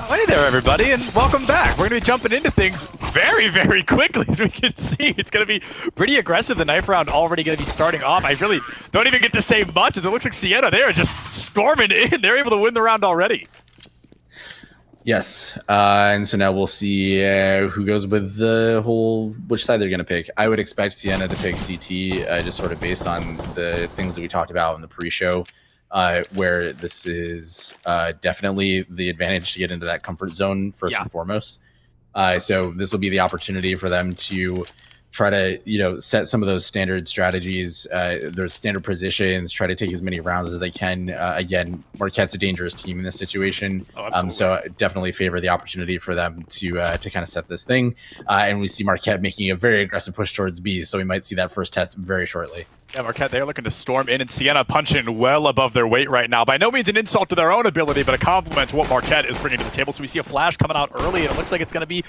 Hey there, everybody, and welcome back. We're going to be jumping into things very, very quickly, as we can see. It's going to be pretty aggressive. The knife round already going to be starting off. I really don't even get to say much, as it looks like Siena, they are just storming in. They're able to win the round already. Yes, and so now we'll see who goes with the whole, which side they're going to pick. I would expect Siena to pick CT, just sort of based on the things that we talked about in the pre-show. Where this is definitely the advantage to get into that comfort zone first and foremost. So this will be the opportunity for them to try to, set some of those standard strategies, their standard positions, try to take as many rounds as they can. Again, Marquette's a dangerous team in this situation. So I definitely favor the opportunity for them to kind of set this thing. And we see Marquette making a very aggressive push towards B. So we might see that first test very shortly. Yeah, Marquette, they're looking to storm in, and Siena punching well above their weight right now. By no means an insult to their own ability, but a compliment to what Marquette is bringing to the table. So we see a flash coming out early, and it looks like it's going to be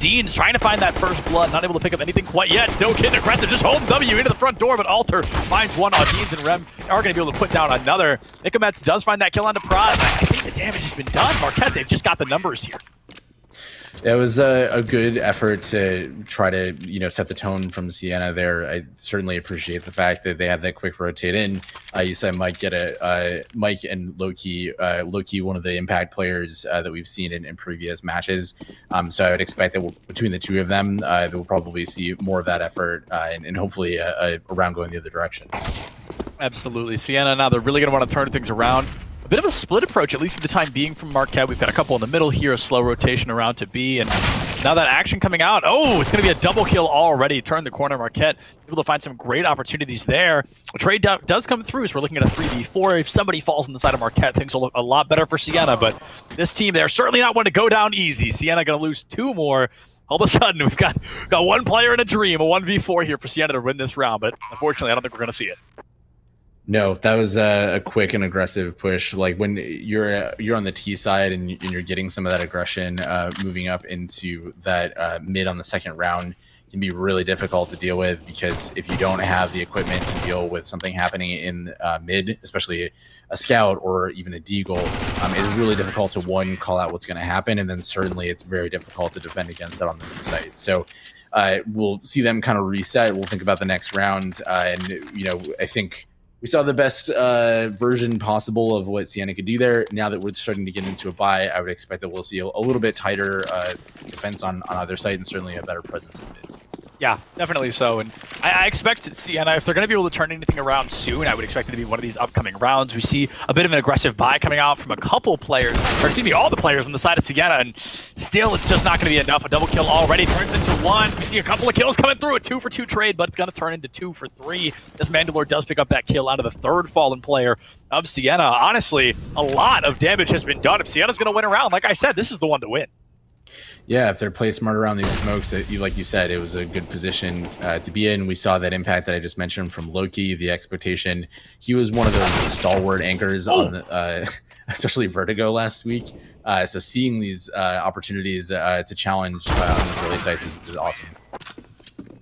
Deans trying to find that first blood. Not able to pick up anything quite yet. Still getting aggressive, just holding W into the front door, but Alter finds one. Deans and Rem are going to be able to put down another. Nikomets does find that kill onto Prod. I think the damage has been done. Marquette, they've just got the numbers here. It was a good effort to try to, set the tone from Siena there. I certainly appreciate the fact that they had that quick rotate in. You said Mike Mike and Loki, one of the impact players that we've seen in previous matches. So I would expect that between the two of them, we'll probably see more of that effort and hopefully a round going the other direction. Absolutely. Siena now, they're really going to want to turn things around. A bit of a split approach, at least for the time being, from Marquette. We've got a couple in the middle here, a slow rotation around to B, and now that action coming out. Oh, it's going to be a double kill already. Turn the corner, Marquette able to find some great opportunities there. A trade does come through, so we're looking at a 3v4. If somebody falls on the side of Marquette, things will look a lot better for Siena, but this team, they're certainly not one to go down easy. Siena going to lose two more. All of a sudden, we've got one player in a dream, a 1v4 here for Siena to win this round, but unfortunately, I don't think we're going to see it. No, that was a quick and aggressive push. Like when you're on the T side and you're getting some of that aggression moving up into that mid on the second round can be really difficult to deal with, because if you don't have the equipment to deal with something happening in mid, especially a scout or even a deagle, it is really difficult to call out what's going to happen, and then certainly it's very difficult to defend against that on the B side. So we'll see them kind of reset. We'll think about the next round, and I think we saw the best version possible of what Siena could do there. Now that we're starting to get into a bye, I would expect that we'll see a little bit tighter defense on either side, and certainly a better presence in mid. Yeah, definitely so. And I expect Siena, if they're going to be able to turn anything around soon, I would expect it to be one of these upcoming rounds. We see a bit of an aggressive buy coming out from a couple players, or excuse me, all the players on the side of Siena, and still it's just not going to be enough. A double kill already turns into one. We see a couple of kills coming through, a 2-for-2 trade, but it's going to turn into 2-for-3. This Mandalore does pick up that kill out of the third fallen player of Siena. Honestly, a lot of damage has been done. If Siena's going to win a round, like I said, this is the one to win. Yeah, if they're placed smart around these smokes, like you said, it was a good position to be in. We saw that impact that I just mentioned from Loki, the expectation. He was one of those stalwart anchors on the, especially Vertigo last week. So seeing these opportunities to challenge on these early sites is awesome.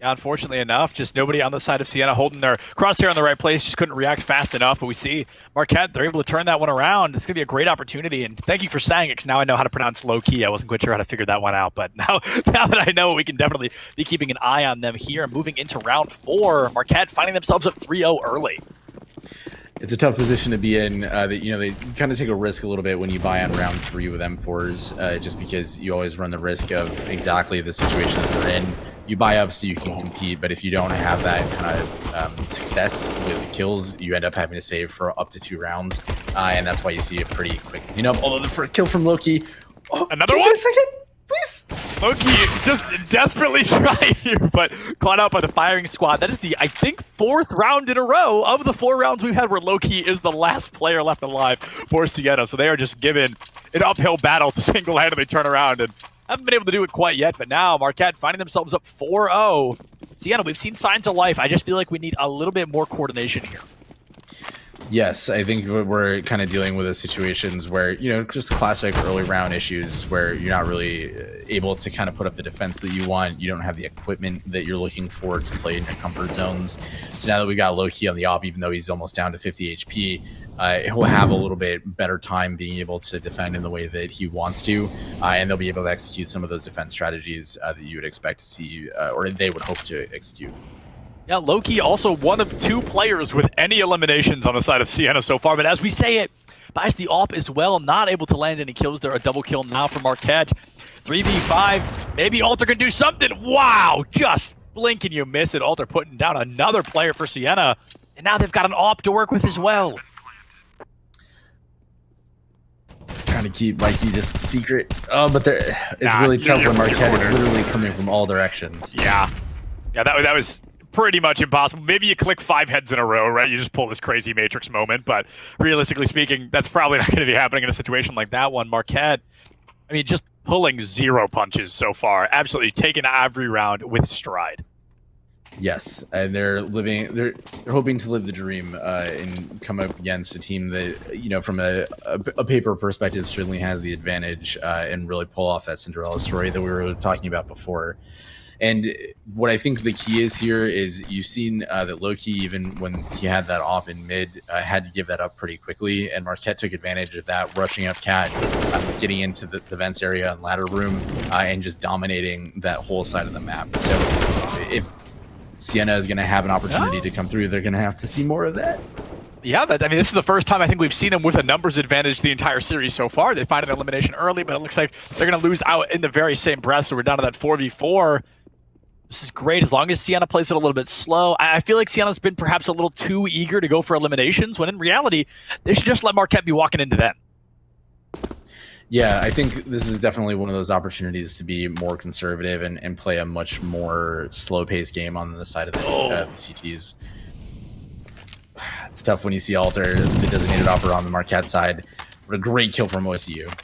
Yeah, unfortunately enough, just nobody on the side of Siena holding their crosshair in the right place, just couldn't react fast enough. But we see Marquette, they're able to turn that one around. It's going to be a great opportunity. And thank you for saying it, because now I know how to pronounce low key. I wasn't quite sure how to figure that one out. But now that I know, we can definitely be keeping an eye on them here. Moving into round 4, Marquette finding themselves up 3-0 early. It's a tough position to be in. They kind of take a risk a little bit when you buy on round 3 with M4s, just because you always run the risk of exactly the situation that they're in. You buy up so you can compete, but if you don't have that kind of success with kills, you end up having to save for up to 2 rounds, and that's why you see a pretty quick although the first kill from Loki. Another one? A second, please. Loki just desperately trying here, but caught out by the firing squad. That is the, I think, 4th round in a row of the 4 rounds we've had where Loki is the last player left alive for Siena. So they are just given an uphill battle to single-handedly turn around, and haven't been able to do it quite yet, but now Marquette finding themselves up 4-0. Siena, we've seen signs of life. I just feel like we need a little bit more coordination here. Yes, I think we're kind of dealing with those situations where, just classic early round issues where you're not really able to kind of put up the defense that you want. You don't have the equipment that you're looking for to play in your comfort zones. So now that we got Loki on the op, even though he's almost down to 50 HP, he'll have a little bit better time being able to defend in the way that he wants to, and they'll be able to execute some of those defense strategies that you would expect to see, or they would hope to execute. Yeah, Loki also one of 2 players with any eliminations on the side of Siena so far, but as we say it, buys the AWP as well, not able to land any kills there. A double kill now for Marquette. 3v5, maybe Alter can do something. Wow, just blink and you miss it. Alter putting down another player for Siena, and now they've got an AWP to work with as well. Trying to keep Mikey just secret. Oh, but it's really tough when Marquette is literally coming from all directions. Yeah, that was pretty much impossible. Maybe you click 5 heads in a row, right? You just pull this crazy Matrix moment, but realistically speaking, that's probably not going to be happening in a situation like that one. Marquette, I mean, just pulling 0 punches so far. Absolutely taking every round with stride. Yes, and they're hoping to live the dream and come up against a team that, from a paper perspective, certainly has the advantage and really pull off that Cinderella story that we were talking about before. And what I think the key is here is you've seen that Loki, even when he had that off in mid, had to give that up pretty quickly. And Marquette took advantage of that, rushing up Cat, getting into the vents area and ladder room, and just dominating that whole side of the map. So if Siena is going to have an opportunity to come through, they're going to have to see more of that. Yeah, I mean, this is the first time I think we've seen them with a numbers advantage the entire series so far. They find an elimination early, but it looks like they're going to lose out in the very same breath, so we're down to that 4v4. This is great as long as Siena plays it a little bit slow. I feel like Siena's been perhaps a little too eager to go for eliminations, when in reality, they should just let Marquette be walking into them. Yeah, I think this is definitely one of those opportunities to be more conservative and play a much more slow-paced game on the side of the CTs. It's tough when you see Alter, the designated operator on the Marquette side. What a great kill from OSU.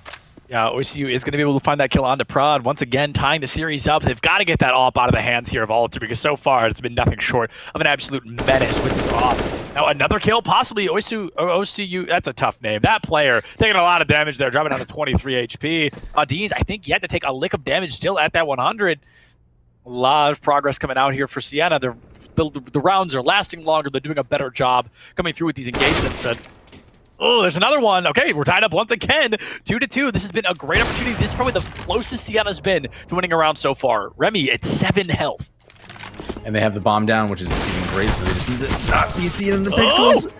Yeah, OSU is going to be able to find that kill onto Prod. Once again, tying the series up. They've got to get that AWP out of the hands here of Alter, because so far it's been nothing short of an absolute menace with this AWP. Now another kill, possibly OCU. That's a tough name. That player taking a lot of damage there, dropping down to 23 HP. Deans, I think you had to take a lick of damage still at that 100. A lot of progress coming out here for Siena. The rounds are lasting longer. They're doing a better job coming through with these engagements. But oh, there's another one. Okay, we're tied up once again, 2-2. This has been a great opportunity. This is probably the closest Siena's been to winning a round so far. Remy at 7 health. And they have the bomb down, which is even great, so they just need to not be seen in the pixels.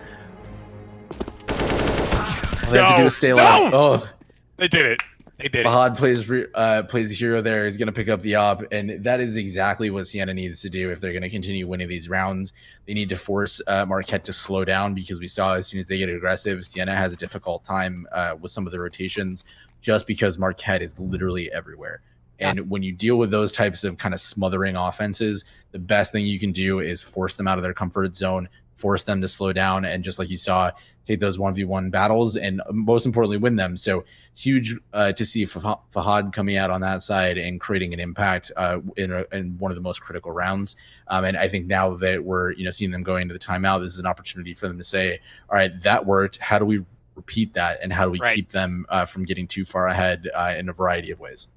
All they have to do is stay alive. Oh, they did it. They did. Fahad plays a hero there. He's going to pick up the op, and that is exactly what Siena needs to do if they're going to continue winning these rounds. They need to force Marquette to slow down, because we saw as soon as they get aggressive, Siena has a difficult time with some of the rotations, just because Marquette is literally everywhere. And when you deal with those types of kind of smothering offenses, the best thing you can do is force them out of their comfort zone, force them to slow down, and just like you saw, take those 1v1 battles and most importantly win them. So huge to see Fahad coming out on that side and creating an impact in one of the most critical rounds. And I think now that we're seeing them going into the timeout, this is an opportunity for them to say, all right, that worked. How do we repeat that, and how do we keep them from getting too far ahead in a variety of ways?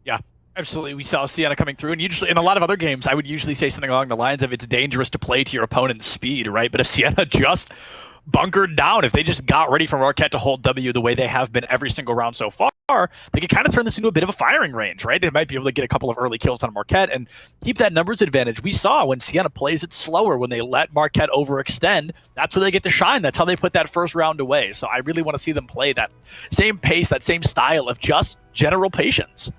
Yeah. Absolutely. We saw Siena coming through, and usually in a lot of other games, I would usually say something along the lines of it's dangerous to play to your opponent's speed, right? But if Siena just bunkered down, if they just got ready for Marquette to hold W the way they have been every single round so far, they could kind of turn this into a bit of a firing range, right? They might be able to get a couple of early kills on Marquette and keep that numbers advantage. We saw when Siena plays it slower, when they let Marquette overextend, that's where they get to shine. That's how they put that first round away. So I really want to see them play that same pace, that same style of just general patience.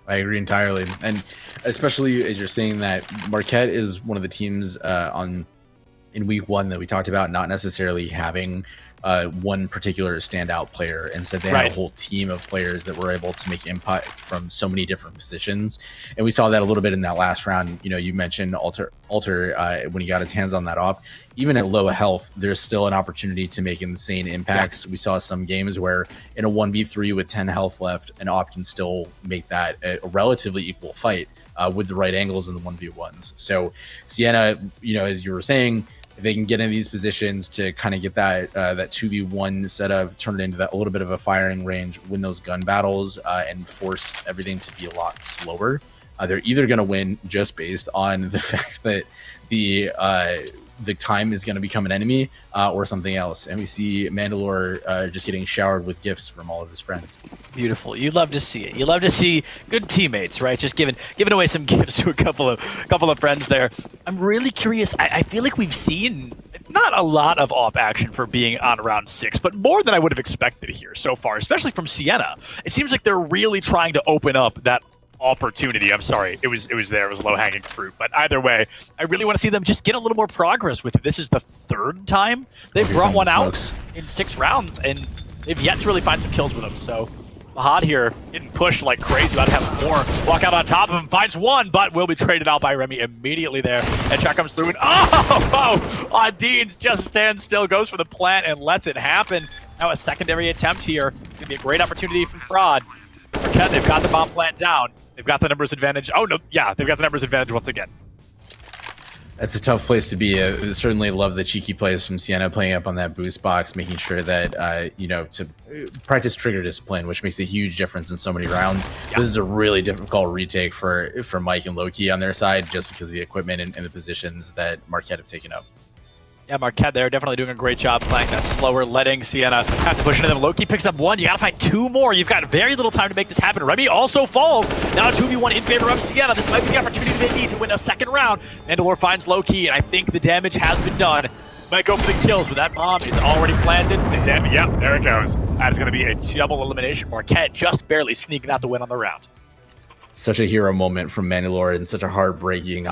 I agree entirely, and especially as you're saying that Marquette is one of the teams in week 1 that we talked about not necessarily having one particular standout player. Instead, they had a whole team of players that were able to make impact from so many different positions, and we saw that a little bit in that last round. You mentioned Alter when he got his hands on that op. Even at low health, there's still an opportunity to make insane impacts. We saw some games where in a 1v3 with 10 health left, an op can still make that a relatively equal fight with the right angles in the 1v1s. So Siena, as you were saying, if they can get in these positions to kind of get that that 2v1 setup, turn it into that a little bit of a firing range, win those gun battles, and force everything to be a lot slower, they're either going to win just based on the fact that the time is going to become an enemy, or something else. And we see Mandalore just getting showered with gifts from all of his friends. Beautiful. You love to see it. You love to see good teammates, right? Just giving away some gifts to a couple of friends there. I'm really curious. I feel like we've seen not a lot of off action for being on round 6, but more than I would have expected here so far, especially from Siena. It seems like they're really trying to open up that opportunity. I'm sorry, it was there. It was low-hanging fruit. But either way, I really want to see them just get a little more progress with it. This is the 3rd time they've brought one out in 6 rounds, and they've yet to really find some kills with them. So Mahad here getting pushed like crazy, about to have more. Walk out on top of him, finds one, but will be traded out by Remy immediately there. Headshot comes through, and Deans just stands still, goes for the plant, and lets it happen. Now a secondary attempt here. It's going to be a great opportunity from Fraud. Marquette, they've got the bomb plant down. They've got the numbers advantage. Oh, no. Yeah, they've got the numbers advantage once again. That's a tough place to be. Certainly love the cheeky plays from Siena playing up on that boost box, making sure that, to practice trigger discipline, which makes a huge difference in so many rounds. Yeah. This is a really difficult retake for Mike and Loki on their side, just because of the equipment and the positions that Marquette have taken up. Yeah, Marquette there definitely doing a great job playing that slower, letting Siena have to push into them. Loki picks up 1. You gotta find 2 more. You've got very little time to make this happen. Remy also falls. Now 2v1 in favor of Siena. This might be the opportunity they need to win a 2nd round. Mandalore finds Loki, and I think the damage has been done. Might go for the kills, but that bomb is already planted. Yep, there it goes. That is going to be a double elimination. Marquette just barely sneaking out the win on the round. Such a hero moment from Mandalore and such a heartbreaking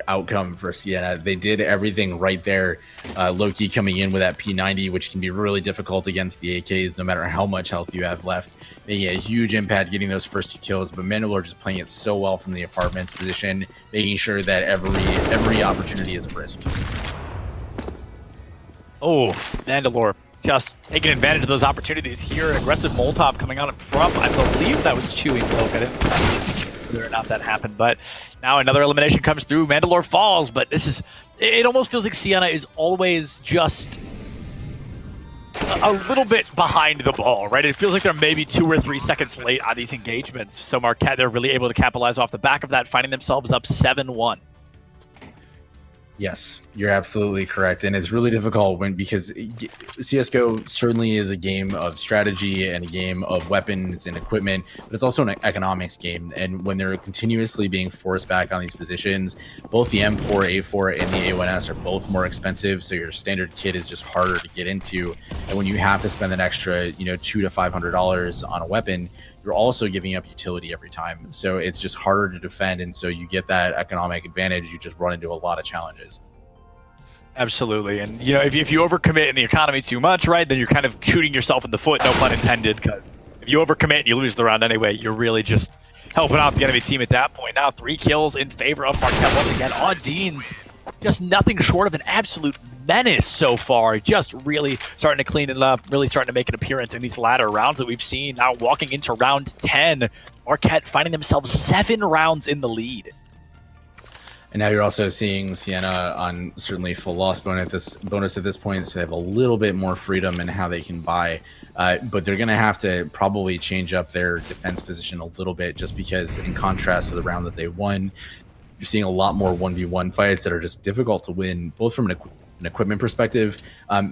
outcome for Siena. They did everything right there. Loki coming in with that P90, which can be really difficult against the AKs, no matter how much health you have left. Making a huge impact, getting those first 2 kills. But Mandalore just playing it so well from the apartment's position, making sure that every opportunity is a risk. Oh, Mandalore just taking advantage of those opportunities here. An aggressive Molotov coming out from, I believe that was chewing milk. I didn't whether or not that happened, but now another elimination comes through. Mandalore falls, but it almost feels like Siena is always just a little bit behind the ball, right? It feels like they're maybe 2 or 3 seconds late on these engagements. So Marquette, they're really able to capitalize off the back of that, finding themselves up 7-1. Yes, you're absolutely correct. And it's really difficult because CSGO certainly is a game of strategy and a game of weapons and equipment, but it's also an economics game. And when they're continuously being forced back on these positions, both the M4, A4, and the A1S are both more expensive. So your standard kit is just harder to get into. And when you have to spend an extra, $200 to $500 on a weapon, you're also giving up utility every time. So it's just harder to defend. And so you get that economic advantage. You just run into a lot of challenges. Absolutely. And, if you overcommit in the economy too much, right, then you're kind of shooting yourself in the foot, no pun intended, because if you overcommit and you lose the round anyway, you're really just helping out the enemy team at that point. Now 3 kills in favor of Marquette once again. Deans, just nothing short of an absolute menace so far. Just really starting to clean it up, really starting to make an appearance in these latter rounds that we've seen. Now walking into round 10, Marquette finding themselves 7 rounds in the lead. And now you're also seeing Siena on certainly full loss bonus at this point, so they have a little bit more freedom in how they can buy. But they're going to have to probably change up their defense position a little bit, just because in contrast to the round that they won, you're seeing a lot more 1v1 fights that are just difficult to win, both from an equipment perspective,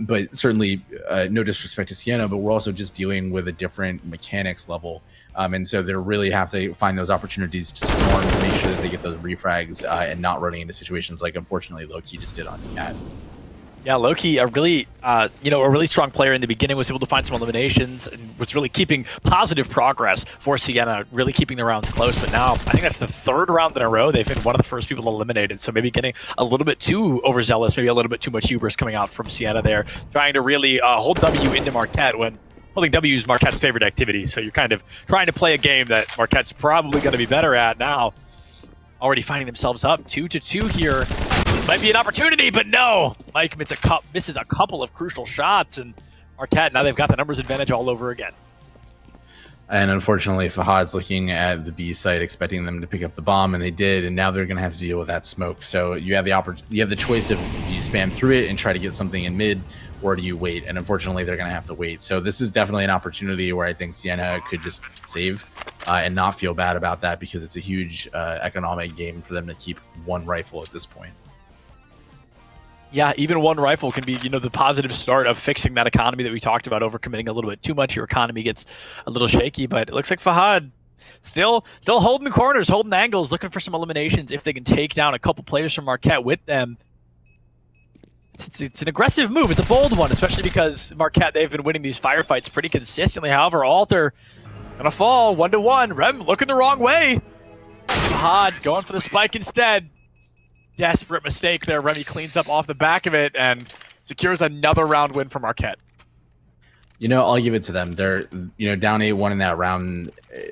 but certainly no disrespect to Siena, but we're also just dealing with a different mechanics level. And so they really have to find those opportunities to swarm to make sure that they get those refrags and not running into situations like, unfortunately, Loki just did on Cat. Yeah, Loki, a really strong player in the beginning, was able to find some eliminations and was really keeping positive progress for Siena, really keeping the rounds close. But now, I think that's the 3rd round in a row they've been one of the first people eliminated. So maybe getting a little bit too overzealous, maybe a little bit too much hubris coming out from Siena there, trying to really hold W into Marquette when holding W is Marquette's favorite activity. So you're kind of trying to play a game that Marquette's probably going to be better at now. Already finding themselves up 2-2 here. Might be an opportunity, but no. Mike misses a couple of crucial shots, and Marquette, now they've got the numbers advantage all over again. And unfortunately, Fahad's looking at the B site, expecting them to pick up the bomb, and they did. And now they're going to have to deal with that smoke. So you have the choice of you spam through it and try to get something in mid, or do you wait? And unfortunately, they're going to have to wait. So this is definitely an opportunity where I think Siena could just save and not feel bad about that, because it's a huge economic game for them to keep one rifle at this point. Yeah, even one rifle can be, the positive start of fixing that economy that we talked about. Overcommitting a little bit too much, your economy gets a little shaky. But it looks like Fahad still holding the corners, holding angles, looking for some eliminations. If they can take down a couple players from Marquette with them, it's an aggressive move. It's a bold one, especially because Marquette, they've been winning these firefights pretty consistently. However, Alter gonna fall 1-1. Rem looking the wrong way. Fahad going for the spike instead. Desperate mistake there. Remy cleans up off the back of it and secures another round win for Marquette. I'll give it to them. They're, down 8-1 in that round.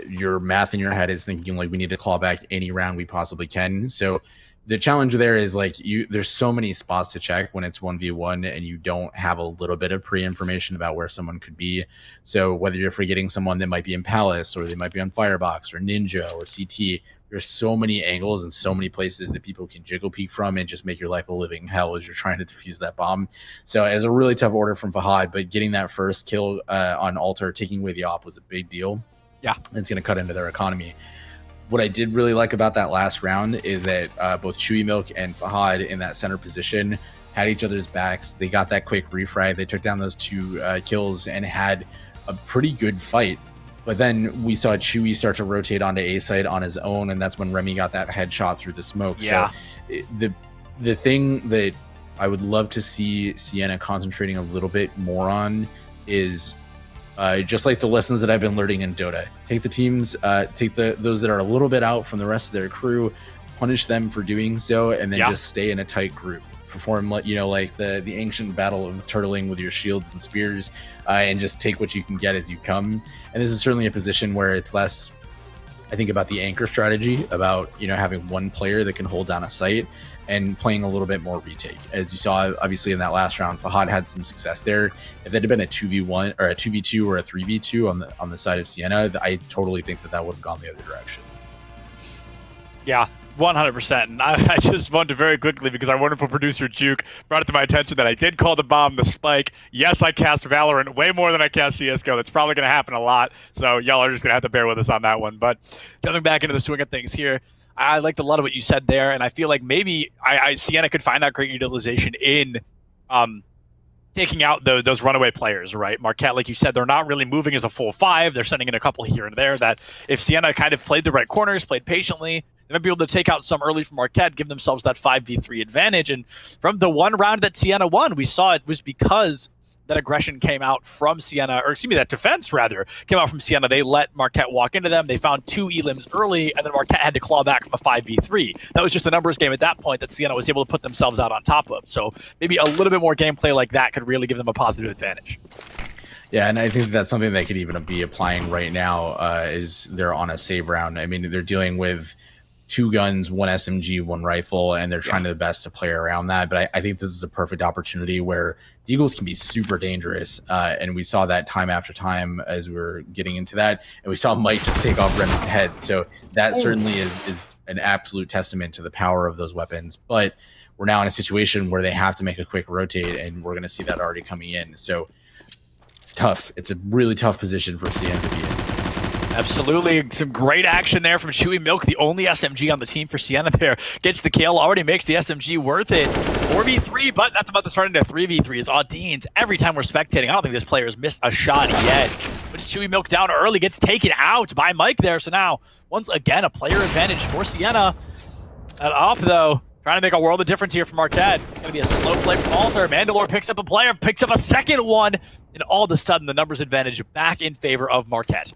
Your math in your head is thinking, like, we need to claw back any round we possibly can. So the challenge there is, like, there's so many spots to check when it's 1v1 and you don't have a little bit of pre-information about where someone could be. So whether you're forgetting someone that might be in Palace, or they might be on Firebox or Ninja or CT, there's so many angles and so many places that people can jiggle peek from and just make your life a living hell as you're trying to defuse that bomb. So it's a really tough order from Fahad, but getting that first kill on Alter, taking away the op, was a big deal. Yeah. It's going to cut into their economy. What I did really like about that last round is that both Chewy Milk and Fahad in that center position had each other's backs. They got that quick refrag. They took down those 2 kills and had a pretty good fight. But then we saw Chewy start to rotate onto A side on his own, and that's when Remy got that headshot through the smoke. Yeah. So the thing that I would love to see Siena concentrating a little bit more on is just like the lessons that I've been learning in Dota. Take the teams, take those that are a little bit out from the rest of their crew, punish them for doing so, and then just stay in a tight group. Perform, like the ancient battle of turtling with your shields and spears, and just take what you can get as you come. And this is certainly a position where it's less, I think, about the anchor strategy, about having one player that can hold down a site, and playing a little bit more retake. As you saw, obviously, in that last round, Fahad had some success there. If that had been a 2v1 or a 2v2 or a 3v2 on the side of Siena, I totally think that would have gone the other direction. Yeah, 100%. And I just wanted to very quickly, because our wonderful producer Juke brought it to my attention that I did call the bomb the spike. Yes, I cast Valorant way more than I cast CSGO. That's probably going to happen a lot. So y'all are just going to have to bear with us on that one. But jumping back into the swing of things here, I liked a lot of what you said there, and I feel like maybe Siena could find that great utilization in taking out those runaway players, right? Marquette, like you said, they're not really moving as a full 5. They're sending in a couple here and there that if Siena kind of played the right corners, played patiently, they might be able to take out some early from Marquette, give themselves that 5v3 advantage. And from the one round that Siena won, we saw it was because that aggression came out from Siena, or excuse me, that defense rather came out from Siena. They let Marquette walk into them. They found 2 elims early, and then Marquette had to claw back from a 5v3. That was just a numbers game at that point that Siena was able to put themselves out on top of. So maybe a little bit more gameplay like that could really give them a positive advantage. Yeah, and I think that's something they could even be applying right now, is they're on a save round. I mean, they're dealing with 2 guns, 1 SMG, 1 rifle, and they're trying their best to play around that. But I think this is a perfect opportunity where the Eagles can be super dangerous. And we saw that time after time as we were getting into that. And we saw Mike just take off Remy's head. So that certainly is an absolute testament to the power of those weapons. But we're now in a situation where they have to make a quick rotate, and we're going to see that already coming in. So it's tough. It's a really tough position for CN to be in. Absolutely. Some great action there from Chewy Milk, the only SMG on the team for Siena there. Gets the kill, already makes the SMG worth it. 4v3, but that's about to start into 3v3 as Audience, every time we're spectating, I don't think this player has missed a shot yet. But Chewy Milk down early, gets taken out by Mike there. So now, once again, a player advantage for Siena. At off, though, trying to make a world of difference here for Marquette. Going to be a slow play from Alter. Mandalore picks up a player, picks up a second one, and all of a sudden, the numbers advantage back in favor of Marquette.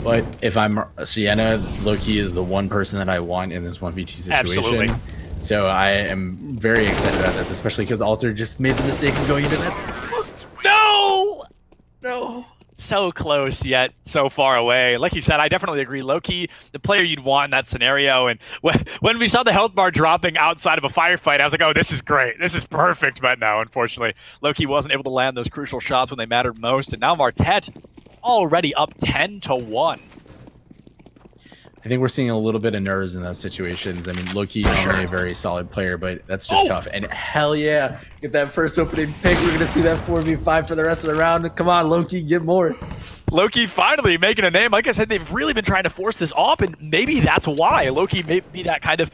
But if I'm Siena, low-key is the one person that I want in this 1v2 situation. Absolutely. So I am very excited about this, especially because Alter just made the mistake of going into that. No! So close, yet so far away. Like you said, I definitely agree. Low-key, the player you'd want in that scenario. And when we saw the health bar dropping outside of a firefight, I was like, oh, this is great. This is perfect. But no, unfortunately, Low-key wasn't able to land those crucial shots when they mattered most. And now Marquette already up 10-1. I think we're seeing a little bit of nerves in those situations. I mean, Loki is only a very solid player, but that's just tough. And hell yeah, get that first opening pick. We're going to see that 4v5 for the rest of the round. Come on, Loki, get more. Loki finally making a name. Like I said, they've really been trying to force this off, and maybe that's why Loki may be that kind of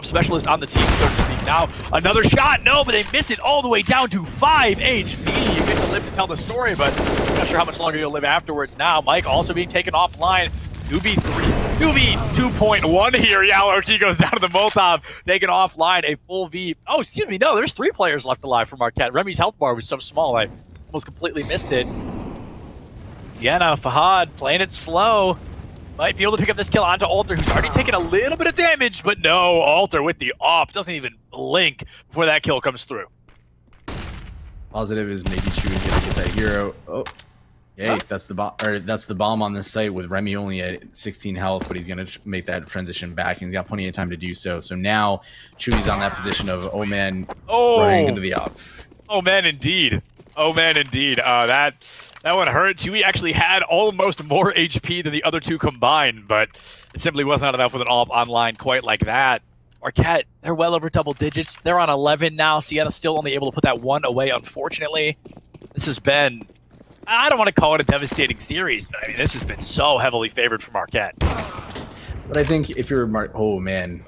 specialist on the team, so to speak. Now, another shot. No, but they miss it all the way down to 5 HP. You get to live to tell the story, but I'm not sure how much longer you'll live afterwards. Now, Mike also being taken offline. 2v2.1 here. Yeah, Loki goes down to the Molotov, taken offline. A full V. Oh, excuse me. No, there's 3 players left alive for Marquette. Remy's health bar was so small, I almost completely missed it. Siena, Fahad playing it slow. Might be able to pick up this kill onto Alter, who's already taken a little bit of damage, but no, Alter with the op doesn't even blink before that kill comes through. Positive is maybe Chewy gonna get that hero. Oh, hey, that's the bomb, or that's the bomb on this site with Remy only at 16 health, but he's gonna make that transition back, and he's got plenty of time to do so. So now Chewy's on that position of running into the op. Oh man, indeed. Oh man, indeed. That one hurt. Chewy actually had almost more HP than the other 2 combined, but it simply wasn't enough with an op online quite like that. Marquette, they're well over double digits. They're on 11 now. Siena's still only able to put that 1 away, unfortunately. This has been, I don't want to call it a devastating series, but I mean, this has been so heavily favored for Marquette. But I think if you're oh man,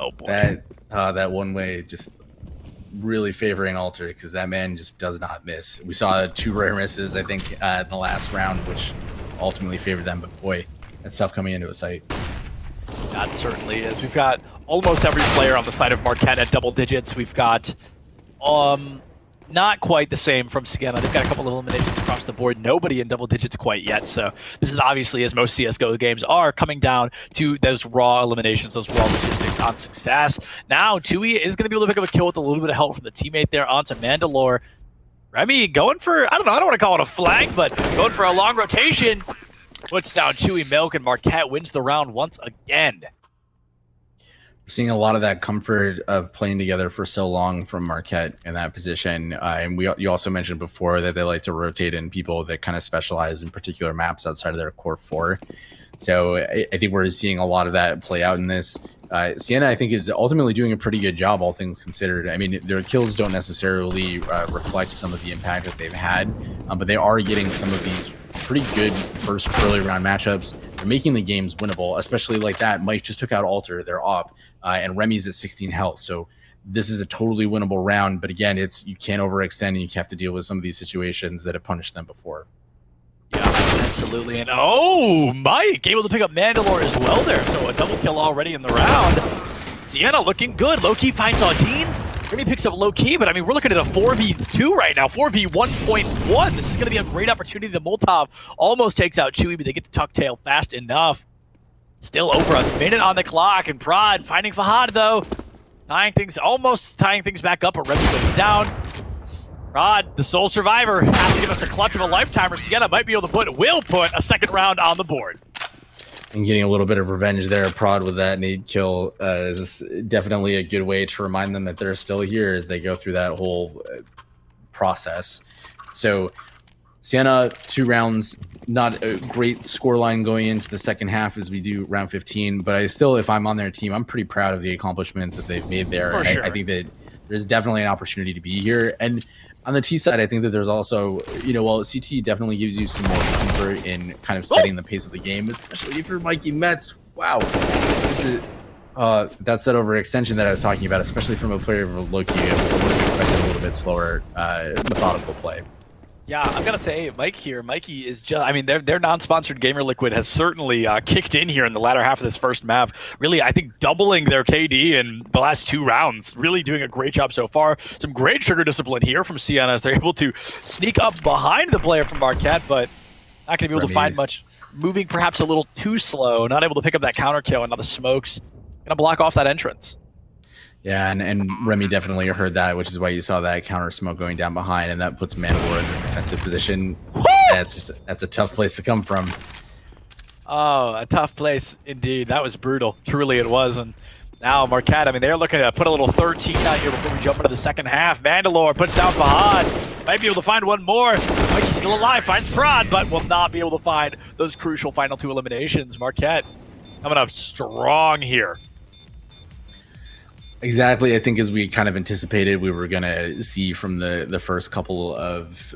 that one way just really favoring Alter, because that man just does not miss. We saw 2 rare misses, I think, in the last round, which ultimately favored them. But boy, that's tough coming into a site. That certainly is. We've got almost every player on the side of Marquette at double digits. We've got not quite the same from Siena. They've got a couple of eliminations across the board. Nobody in double digits quite yet. So this is obviously, as most CSGO games are, coming down to those raw eliminations, those raw logistics on success. Now, Chewy is going to be able to pick up a kill with a little bit of help from the teammate there onto Mandalore. Remy going for, I don't want to call it a flank, but going for a long rotation. Puts down Chewy Milk, and Marquette wins the round once again. We're seeing a lot of that comfort of playing together for so long from Marquette in that position. And you also mentioned before that they like to rotate in people that kind of specialize in particular maps outside of their core 4. So I think we're seeing a lot of that play out in this. Siena, I think, is ultimately doing a pretty good job, all things considered. I mean, their kills don't necessarily reflect some of the impact that they've had, but they are getting some of these pretty good first early round matchups. They're making the games winnable, especially like that. Mike just took out Alter, their op, and Remy's at 16 health. So this is a totally winnable round. But again, you can't overextend, and you have to deal with some of these situations that have punished them before. Yeah, absolutely. And Mike able to pick up Mandalore as well there. So a double kill already in the round. Siena looking good. Low-key finds Audines. Remy picks up low-key, but I mean, we're looking at a 4v2 right now. 4v1.1. This is going to be a great opportunity. The Molotov almost takes out Chewy, but they get the tuck tail fast enough. Still over a minute on the clock, and Prod finding Fahad, though. Almost tying things back up, but Remy goes down. Prod, the sole survivor, has to give us the clutch of a lifetime, or Siena might be able to will put a second round on the board. And getting a little bit of revenge there, Prod with that nade kill is definitely a good way to remind them that they're still here as they go through that whole process. So Siena, 2 rounds, not a great scoreline going into the second half as we do round 15, but if I'm on their team, I'm pretty proud of the accomplishments that they've made there. For sure. I think that there's definitely an opportunity to be here. And on the T side, I think that there's also, CT definitely gives you some more comfort in kind of setting the pace of the game, especially if you're Mikey Metz. Wow. That's that overextension that I was talking about, especially from a player of Loki. I would have expected a little bit slower, methodical play. Yeah, I'm going to say Mikey is just, I mean, their non-sponsored Gamer Liquid has certainly kicked in here in the latter half of this first map. Really, I think doubling their KD in the last 2 rounds. Really doing a great job so far. Some great trigger discipline here from Siena as they're able to sneak up behind the player from Marquette, but not going to be able to find much. Moving perhaps a little too slow, not able to pick up that counter kill, and now the smoke's going to block off that entrance. Yeah, and Remy definitely heard that, which is why you saw that counter smoke going down behind, and that puts Mandalore in this defensive position. That's a tough place to come from. Oh, a tough place indeed. That was brutal. Truly it was. And now Marquette, I mean, they're looking to put a little 13 out here before we jump into the second half. Mandalore puts down Fahad. Might be able to find one more. Mikey's still alive, finds Prod, but will not be able to find those crucial final 2 eliminations. Marquette coming up strong here. Exactly. I think as we kind of anticipated, we were going to see from the first couple of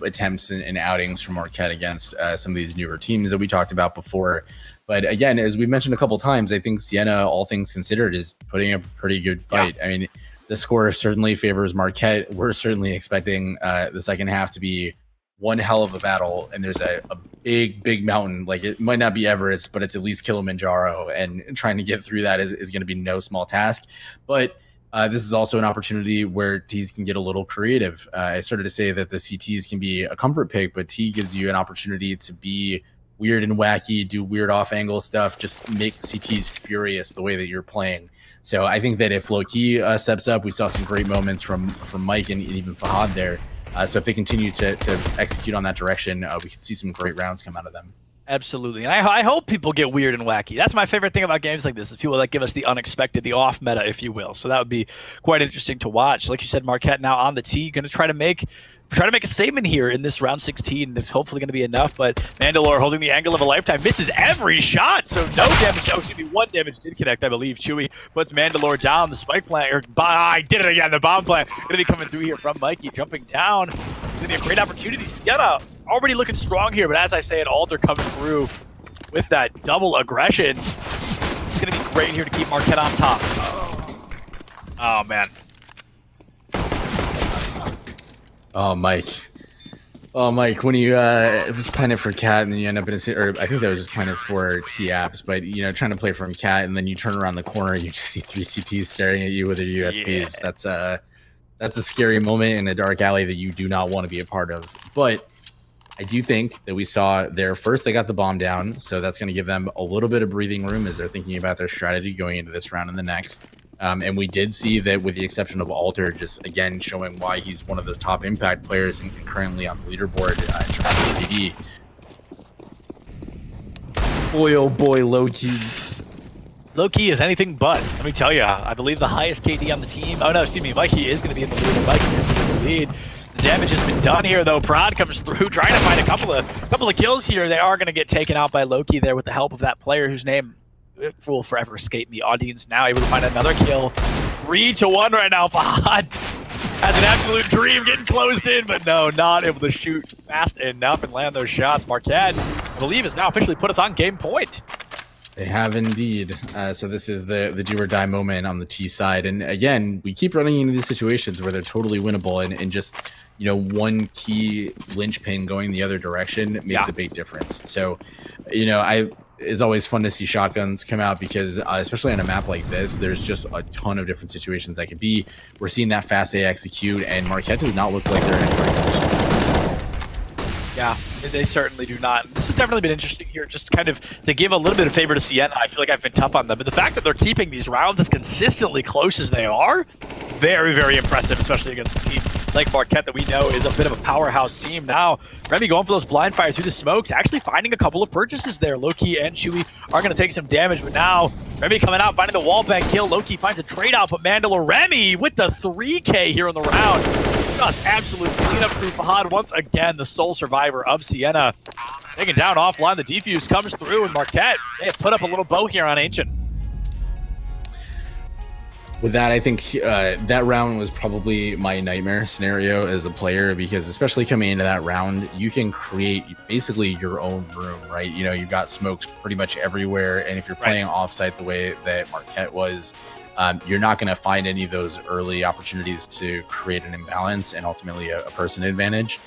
attempts and outings from Marquette against some of these newer teams that we talked about before. But again, as we mentioned a couple of times, I think Siena, all things considered, is putting up a pretty good fight. Yeah. I mean, the score certainly favors Marquette. We're certainly expecting the second half to be one hell of a battle, and there's a big mountain. Like, it might not be Everest, but it's at least Kilimanjaro, and trying to get through that is going to be no small task. But this is also an opportunity where T's can get a little creative. I started to say that the CTs can be a comfort pick, but T gives you an opportunity to be weird and wacky, do weird off-angle stuff, just make CTs furious the way that you're playing. So I think that if low-key steps up, we saw some great moments from Mike and even Fahad there. So if they continue to execute on that direction, we could see some great rounds come out of them. Absolutely. And I hope people get weird and wacky. That's my favorite thing about games like this, is people that give us the unexpected, the off meta, if you will. So that would be quite interesting to watch. Like you said, Marquette now on the tee, going to try to make a statement here in this round 16. That's hopefully going to be enough, but Mandalore holding the angle of a lifetime, misses every shot, so no damage. Oh, excuse me, 1 damage did connect, I believe. Chewy puts Mandalore down. The spike plant, or I did it again, the bomb plant going to be coming through here from Mikey, jumping down. It's going to be a great opportunity. Siena already looking strong here, but as I say, an Alter coming through with that double aggression. It's going to be great here to keep Marquette on top. Oh, man. Oh, Mike. Oh, Mike, when you it was planted for Cat and then you end up in a, or I think that was just planted for T-Apps, but, you know, trying to play from Cat and then you turn around the corner and you just see 3 CTs staring at you with their USBs. Yeah. That's a scary moment in a dark alley that you do not want to be a part of. But I do think that we saw there first, they got the bomb down, so that's going to give them a little bit of breathing room as they're thinking about their strategy going into this round and the next. And we did see that, with the exception of Alter, just again showing why he's one of those top impact players and currently on the leaderboard in terms of KD. Boy, oh boy, low-key. Low-key is anything but. Let me tell you, I believe the highest KD on the team. Oh no, excuse me, Mikey is going to be in the lead. Mikey is in the lead. The damage has been done here, though. Prod comes through, trying to find a couple of kills here. They are going to get taken out by Loki there with the help of that player whose name will forever escape me. Audience now able to find another kill. 3-1 right now. Fahad has an absolute dream getting closed in, but no, not able to shoot fast enough and land those shots. Marquette, I believe, has now officially put us on game point. They have indeed. So this is the do or die moment on the T side. And again, we keep running into these situations where they're totally winnable, and just, you know, one key linchpin going the other direction makes a big difference. So, you know, it's always fun to see shotguns come out because especially on a map like this, there's just a ton of different situations that could be. We're seeing that fast A execute, and Marquette does not look like they're in a great position. Yeah, they certainly do not. This has definitely been interesting here, just kind of to give a little bit of favor to Siena. I feel like I've been tough on them, but the fact that they're keeping these rounds as consistently close as they are, very, very impressive, especially against a team like Marquette that we know is a bit of a powerhouse team. Now, Remy going for those blind fire through the smokes, actually finding a couple of purchases there. Loki and Chewy are going to take some damage, but now Remy coming out, finding the wallbang kill. Loki finds a trade out, but Mandalore Remy with the 3K here in the round. Just absolute cleanup through Fahad once again, the sole survivor of Siena. Taken down offline, the defuse comes through, and Marquette, they have put up a little bow here on Ancient. With that, I think that round was probably my nightmare scenario as a player, because especially coming into that round, you can create basically your own room, right? You know, you've got smokes pretty much everywhere, and if you're playing offsite the way that Marquette was, you're not going to find any of those early opportunities to create an imbalance and ultimately a person advantage.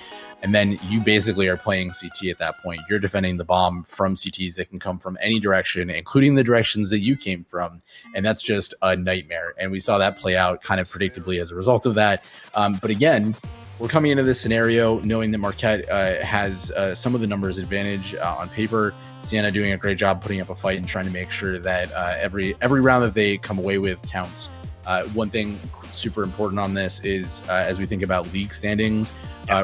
And then you basically are playing CT at that point. You're defending the bomb from CTs that can come from any direction, including the directions that you came from. And that's just a nightmare. And we saw that play out kind of predictably as a result of that. But again, we're coming into this scenario knowing that Marquette has some of the numbers advantage on paper. Siena doing a great job putting up a fight and trying to make sure that every round that they come away with counts. One thing super important on this is as we think about league standings,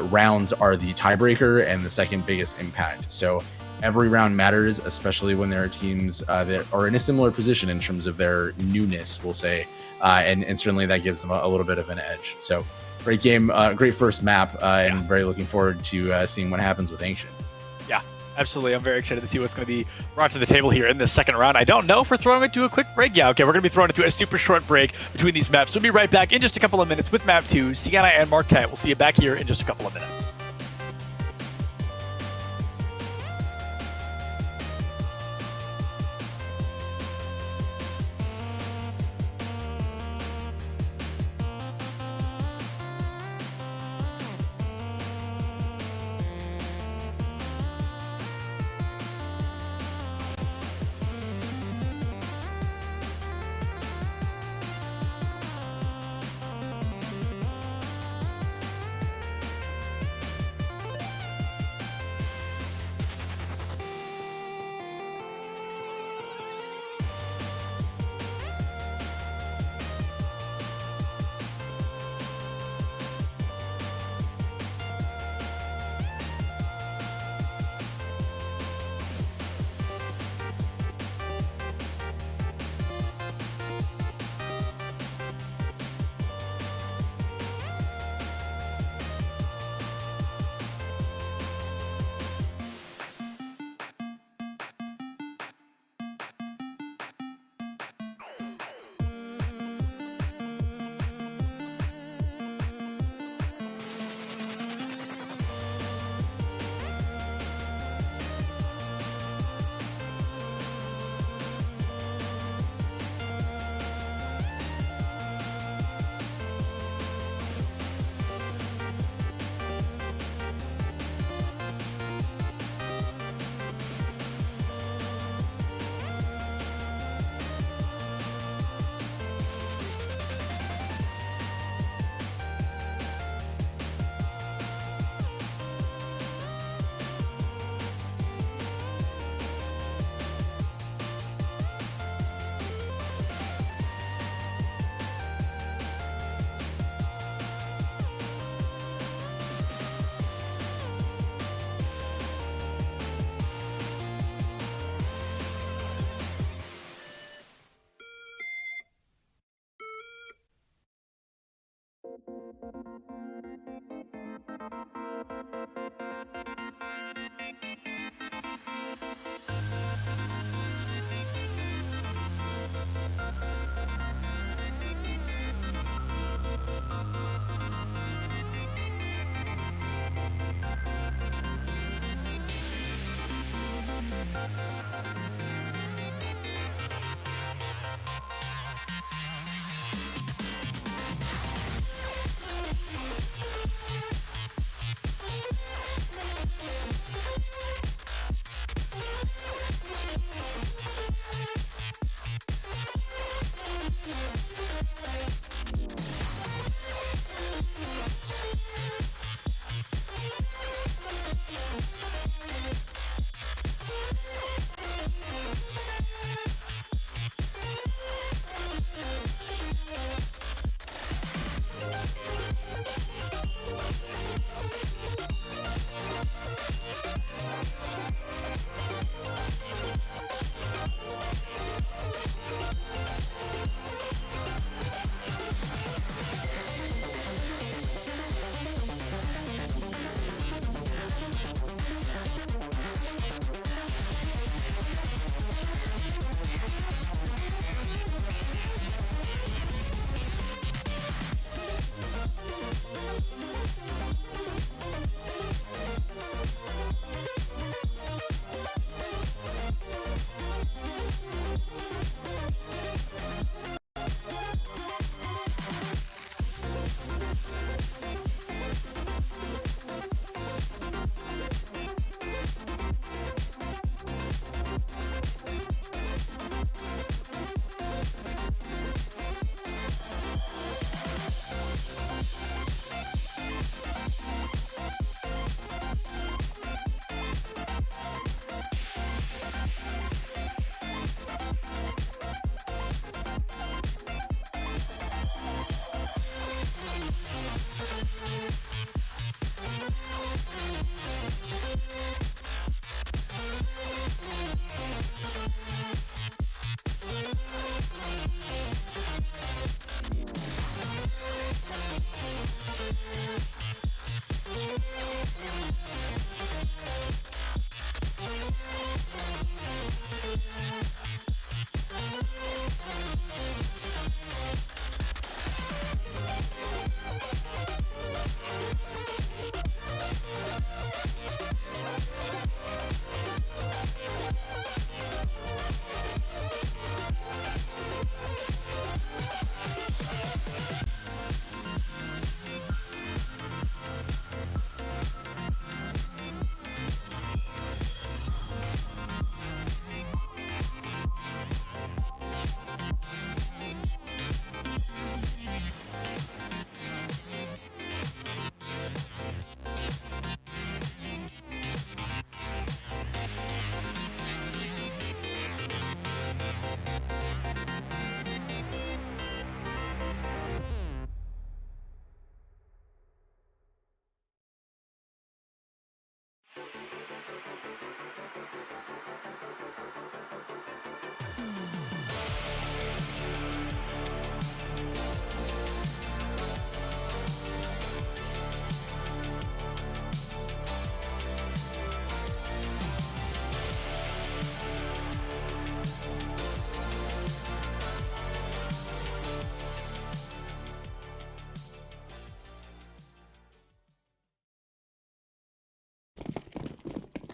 rounds are the tiebreaker and the second biggest impact. So every round matters, especially when there are teams that are in a similar position in terms of their newness, we'll say, and certainly that gives them a little bit of an edge. So great game, great first map, and very looking forward to seeing what happens with Ancient. Yeah, absolutely. I'm very excited to see what's going to be brought to the table here in this second round. I don't know if we're throwing it to a quick break. Yeah, okay, we're going to be throwing it to a super short break between these maps. We'll be right back in just a couple of minutes with map 2, Siena and Marquette. We'll see you back here in just a couple of minutes.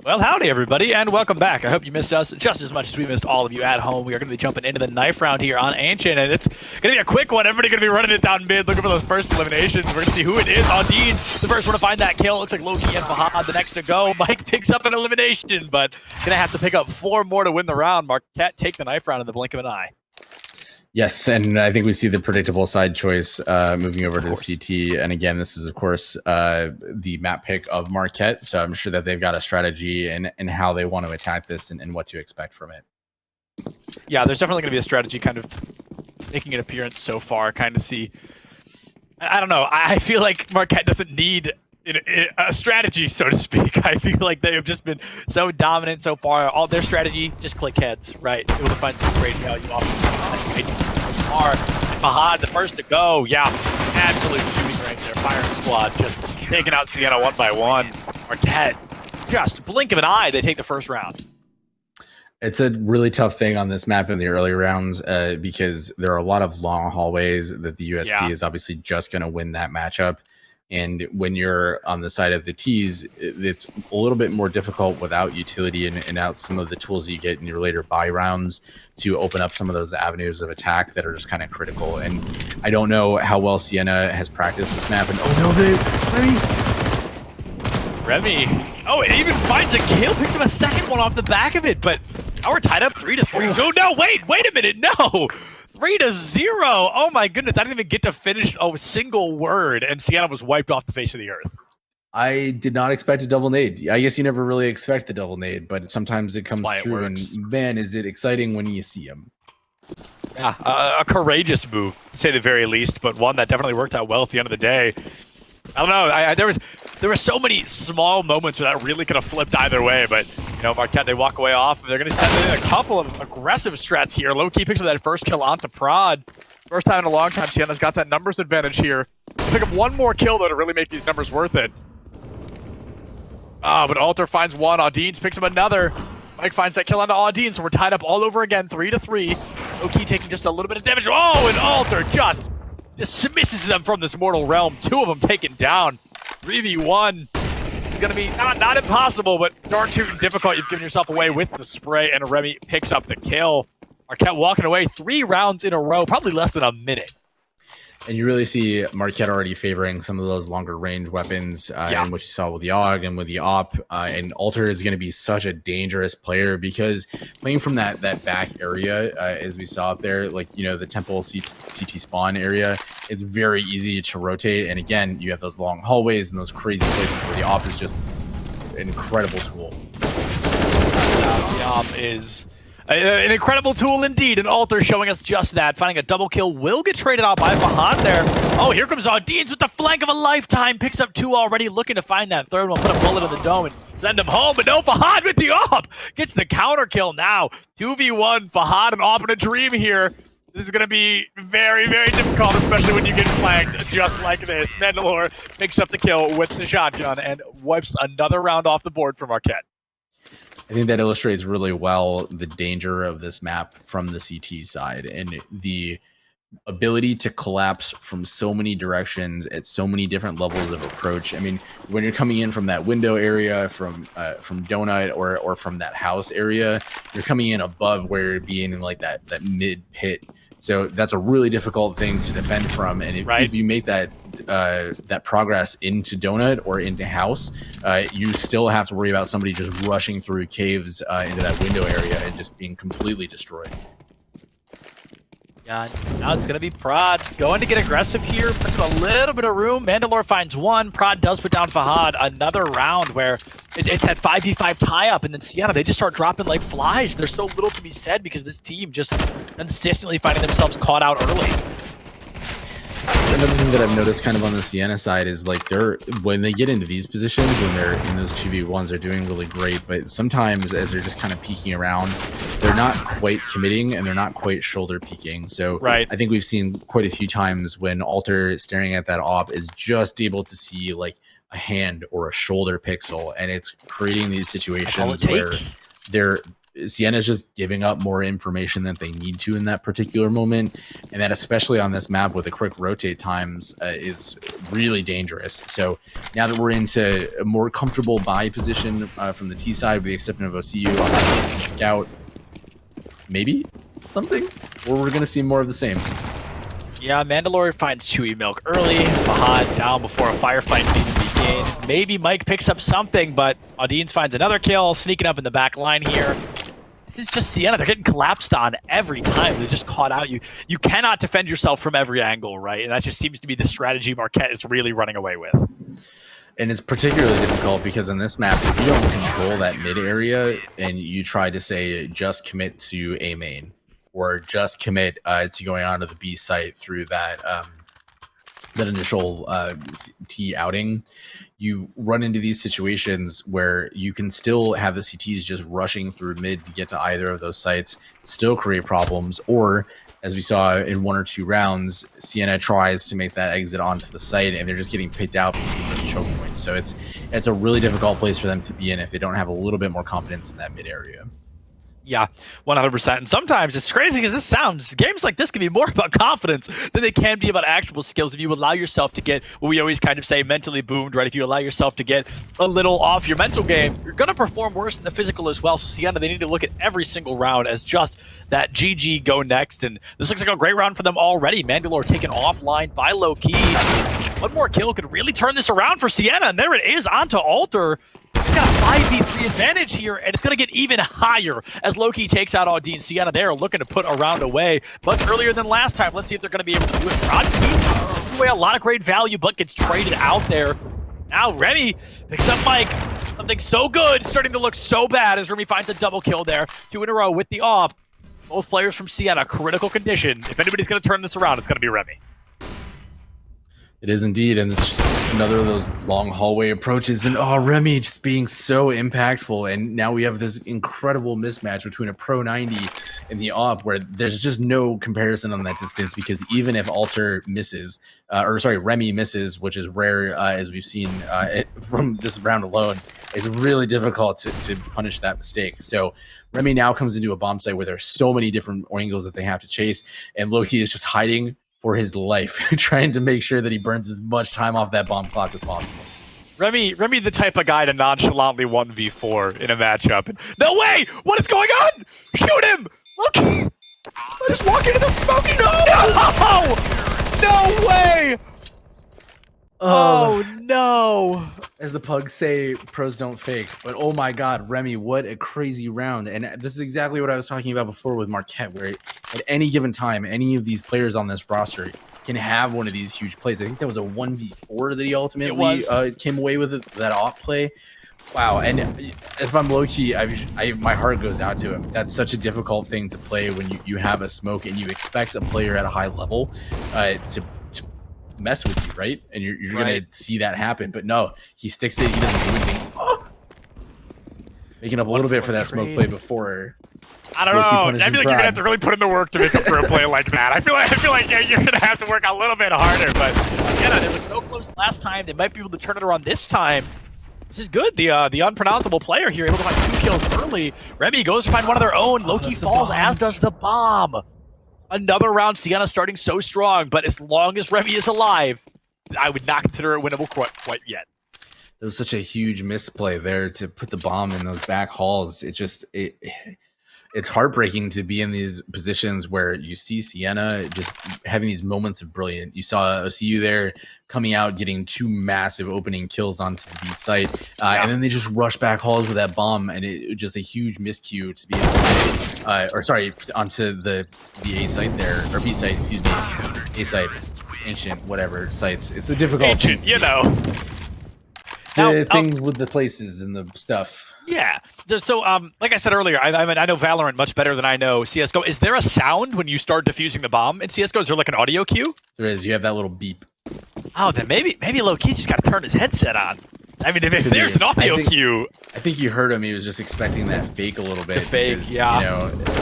Well, howdy, everybody, and welcome back. I hope you missed us just as much as we missed all of you at home. We are going to be jumping into the knife round here on Ancient, and it's going to be a quick one. Everybody going to be running it down mid, looking for those first eliminations. We're going to see who it is. Audine, the first one to find that kill. Looks like Loki and Fahad, the next to go. Mike picks up an elimination, but going to have to pick up 4 more to win the round. Marquette take the knife round in the blink of an eye. Yes, and I think we see the predictable side choice moving over to the CT. And again, this is, of course, the map pick of Marquette. So I'm sure that they've got a strategy and how they want to attack this and what to expect from it. Yeah, there's definitely going to be a strategy kind of making an appearance so far. Kind of see, I don't know. I feel like Marquette doesn't need a strategy, so to speak. I feel like they have just been so dominant so far. All their strategy, just click heads, right? Able to find some great value off Fahad, the first to go. Yeah, absolute shooting right there. Firing squad just taking out Siena one by one. Marquette, just blink of an eye, they take the first round. It's a really tough thing on this map in the early rounds because there are a lot of long hallways that the USP is obviously just going to win that matchup. And when you're on the side of the T's, it's a little bit more difficult without utility and out some of the tools you get in your later buy rounds to open up some of those avenues of attack that are just kind of critical. And I don't know how well Siena has practiced this map. And oh no, Remy. Oh, it even finds a kill, picks up a second one off the back of it. But now we're tied up 3-3. Oh no, wait a minute, no. 3-0. Oh my goodness, I didn't even get to finish a single word, and Siena was wiped off the face of the earth. I did not expect a double nade. I guess you never really expect the double nade, but sometimes it comes through, and man, is it exciting when you see him. Yeah, a courageous move, to say the very least, but one that definitely worked out well at the end of the day. I don't know. There were so many small moments where that really could have flipped either way, but you know, Marquette, they walk away off, and they're going to send in a couple of aggressive strats here. Low-key picks up that first kill onto Prod. First time in a long time, Siena's got that numbers advantage here. Pick up one more kill, though, to really make these numbers worth it. But Alter finds one. Audines picks up another. Mike finds that kill onto Audine, so we're tied up all over again, 3-3. Low-key taking just a little bit of damage. Oh, and Alter just dismisses them from this mortal realm. 2 of them taken down. 3v1. It's going to be not impossible, but darn tootin' difficult. You've given yourself away with the spray, and Remy picks up the kill. Marquette walking away 3 rounds in a row, probably less than a minute. And you really see Marquette already favoring some of those longer range weapons, and what you saw with the AUG and with the AWP. And Alter is going to be such a dangerous player because playing from that back area, as we saw up there, like, you know, the Temple CT spawn area, it's very easy to rotate. And again, you have those long hallways and those crazy places where the AWP is just an incredible tool. The AWP is an incredible tool indeed, and Alter showing us just that. Finding a double kill will get traded out by Fahad there. Oh, here comes Audines with the flank of a lifetime. Picks up 2 already, looking to find that third one. Put a bullet in the dome and send him home. But no, Fahad with the AWP gets the counter kill now. 2v1, Fahad and AWP in a dream here. This is going to be very, very difficult, especially when you get flanked just like this. Mandalore picks up the kill with the shotgun and wipes another round off the board for Marquette. I think that illustrates really well the danger of this map from the CT side and the ability to collapse from so many directions at so many different levels of approach. I mean, when you're coming in from that window area, from Donut or from that house area, you're coming in above where you're being in like that mid pit. So that's a really difficult thing to defend from. And if you make that progress into Donut or into house, you still have to worry about somebody just rushing through caves into that window area and just being completely destroyed. Yeah, now it's going to be Prod going to get aggressive here, puts a little bit of room. Mandalore finds one. Prod does put down Fahad. Another round where it's that 5v5 tie-up, and then Siena, they just start dropping like flies. There's so little to be said because this team just consistently finding themselves caught out early. Another thing that I've noticed kind of on the Siena side is like when they get into these positions, when they're in those 2v1s, they're doing really great. But sometimes as they're just kind of peeking around, they're not quite committing and they're not quite shoulder peeking. So I think we've seen quite a few times when Alter staring at that AWP is just able to see like a hand or a shoulder pixel, and it's creating these situations where Siena's just giving up more information that they need to in that particular moment, and that especially on this map with the quick rotate times is really dangerous. So now that we're into a more comfortable buy position from the T side, with the exception of OCU on the scout, maybe something, or we're gonna see more of the same. Yeah, Mandalore finds Chewy Milk early, Fahad down before a firefight needs to begin. Maybe Mike picks up something, but Audines finds another kill, sneaking up in the back line here. This is just Siena. They're getting collapsed on every time. They just caught out. You cannot defend yourself from every angle, right? And that just seems to be the strategy Marquette is really running away with. And it's particularly difficult because in this map, if you don't control that mid area and you try to say just commit to A main or just commit to going onto the B site through that that initial T outing, you run into these situations where you can still have the CTs just rushing through mid to get to either of those sites, still create problems, or as we saw in 1 or 2 rounds, Siena tries to make that exit onto the site and they're just getting picked out because of those choke points. So it's a really difficult place for them to be in if they don't have a little bit more confidence in that mid area. Yeah, 100%. And sometimes it's crazy because games like this can be more about confidence than they can be about actual skills. If you allow yourself to get what we always kind of say, mentally boomed, right? If you allow yourself to get a little off your mental game, you're going to perform worse in the physical as well. So Siena, they need to look at every single round as just that GG go next. And this looks like a great round for them already. Mandalore taken offline by Low-Key. One more kill could really turn this around for Siena. And there it is onto Alter. Got a 5v3 advantage here, and it's going to get even higher as Low-Key takes out Audine. Siena there looking to put a round away much earlier than last time. Let's see if they're going to be able to do it. Rodkey gives away a lot of great value, but gets traded out there. Now Remy picks up Mike. Something so good, starting to look so bad as Remy finds a double kill there. 2 in a row with the AWP. Both players from Siena, critical condition. If anybody's going to turn this around, it's going to be Remy. It is indeed, and it's just another of those long hallway approaches, and Remy just being so impactful, and now we have this incredible mismatch between a Pro 90 and the AWP, where there's just no comparison on that distance, because even if Alter misses, Remy misses, which is rare as we've seen from this round alone, it's really difficult to punish that mistake. So Remy now comes into a bomb site where there's so many different angles that they have to chase, and Low-Key is just hiding for his life, trying to make sure that he burns as much time off that bomb clock as possible. Remy the type of guy to nonchalantly 1v4 in a matchup. And, no way! What is going on? Shoot him! Look! I just walk into the smoking. No! No way! Oh no! As the pugs say, pros don't fake. But oh my god, Remy, what a crazy round. And this is exactly what I was talking about before with Marquette, where at any given time, any of these players on this roster can have one of these huge plays. I think that was a 1v4 that he ultimately came away with that off play. Wow, and if I'm Low-Key, my heart goes out to him. That's such a difficult thing to play when you have a smoke and you expect a player at a high level to mess with you, right? And you're gonna see that happen, but no, he sticks it. He doesn't do anything. Making up a little bit for that smoke play before. I don't know. I feel like you're gonna have to really put in the work to make up for a play like that. I feel like you're gonna have to work a little bit harder. But again, they were so close last time. They might be able to turn it around this time. This is good. The unpronounceable player here able to find 2 kills early. Remy goes to find one of their own. Low-Key falls, as does the bomb. Another round, Siena starting so strong, but as long as Remy is alive, I would not consider it winnable quite yet. There was such a huge misplay there to put the bomb in those back halls. It's heartbreaking to be in these positions where you see Siena just having these moments of brilliance. You saw OCU there coming out, getting 2 massive opening kills onto the B site, and then they just rush back halls with that bomb, and it just a huge miscue to be able to say, onto the A site there, or B site, excuse me, A site, ancient, whatever sites. It's a difficult ancient, thing. You know. The things with the places and the stuff. Yeah. So, like I said earlier, I know Valorant much better than I know CSGO. Is there a sound when you start defusing the bomb in CSGO? Is there like an audio cue? There is. You have that little beep. Oh, then maybe Low-Key's just got to turn his headset on. I mean, if there's an audio cue. I think you heard him. He was just expecting that fake a little bit. The fake, because, yeah. You know,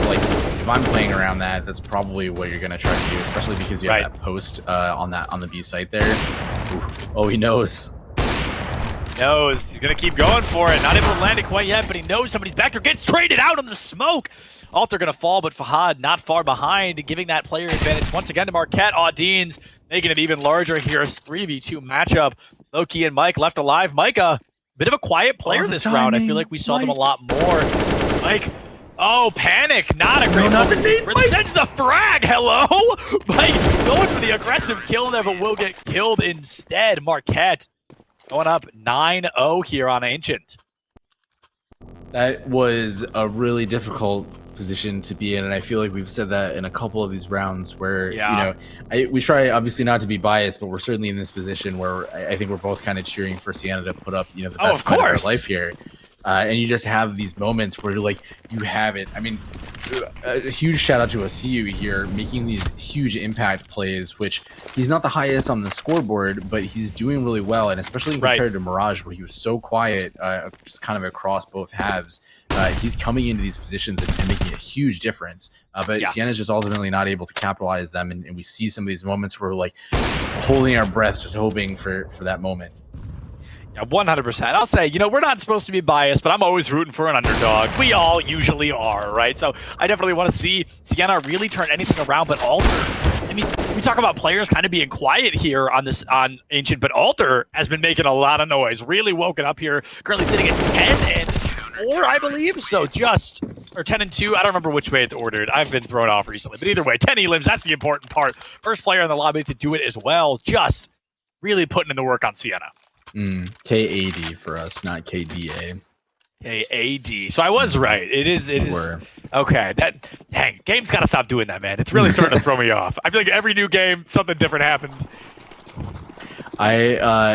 like if I'm playing around that, that's probably what you're gonna try to do, especially because you have that post on the B site there. Ooh. Oh, he knows. Knows he's gonna keep going for it. Not able to land it quite yet, but he knows somebody's back there. Gets traded out on the smoke. Alter gonna fall, but Fahad not far behind, giving that player advantage once again to Marquette. Audine's making it even larger here. It's 3v2 matchup. Loki and Mike left alive. Mike, a bit of a quiet player this round. I feel like we saw them a lot more. Mike, oh, panic. Not a great moment. Sends the frag. Hello? Mike going for the aggressive kill there, but will get killed instead. Marquette going up 9-0 here on Ancient. That was a really difficult position to be in, and I feel like we've said that in a couple of these rounds where you know we try obviously not to be biased, but we're certainly in this position where I think we're both kind of cheering for Siena to put up the best fight of their life here, and you just have these moments where you're like, you have it. I mean, a huge shout out to Asiu here, making these huge impact plays, which he's not the highest on the scoreboard, but he's doing really well, and especially compared to Mirage, where he was so quiet, just kind of across both halves. He's coming into these positions and making a huge difference, but Siena's just ultimately not able to capitalize them, and we see some of these moments where we're like holding our breath, just hoping for that moment. Yeah, 100%. I'll say, we're not supposed to be biased, but I'm always rooting for an underdog. We all usually are, right? So I definitely want to see Siena really turn anything around, but Alter, I mean, we talk about players kind of being quiet here on Ancient, but Alter has been making a lot of noise, really woken up here, currently sitting at 10-4, I believe, so or 10-2, I don't remember which way it's ordered. I've been thrown off recently, but either way, 10 elims, that's the important part. First player in the lobby to do it as well, just really putting in the work on Siena. KAD for us, not KDA. KAD. So I was right. It is. Okay. Dang, game's got to stop doing that, man. It's really starting to throw me off. I feel like every new game, something different happens. I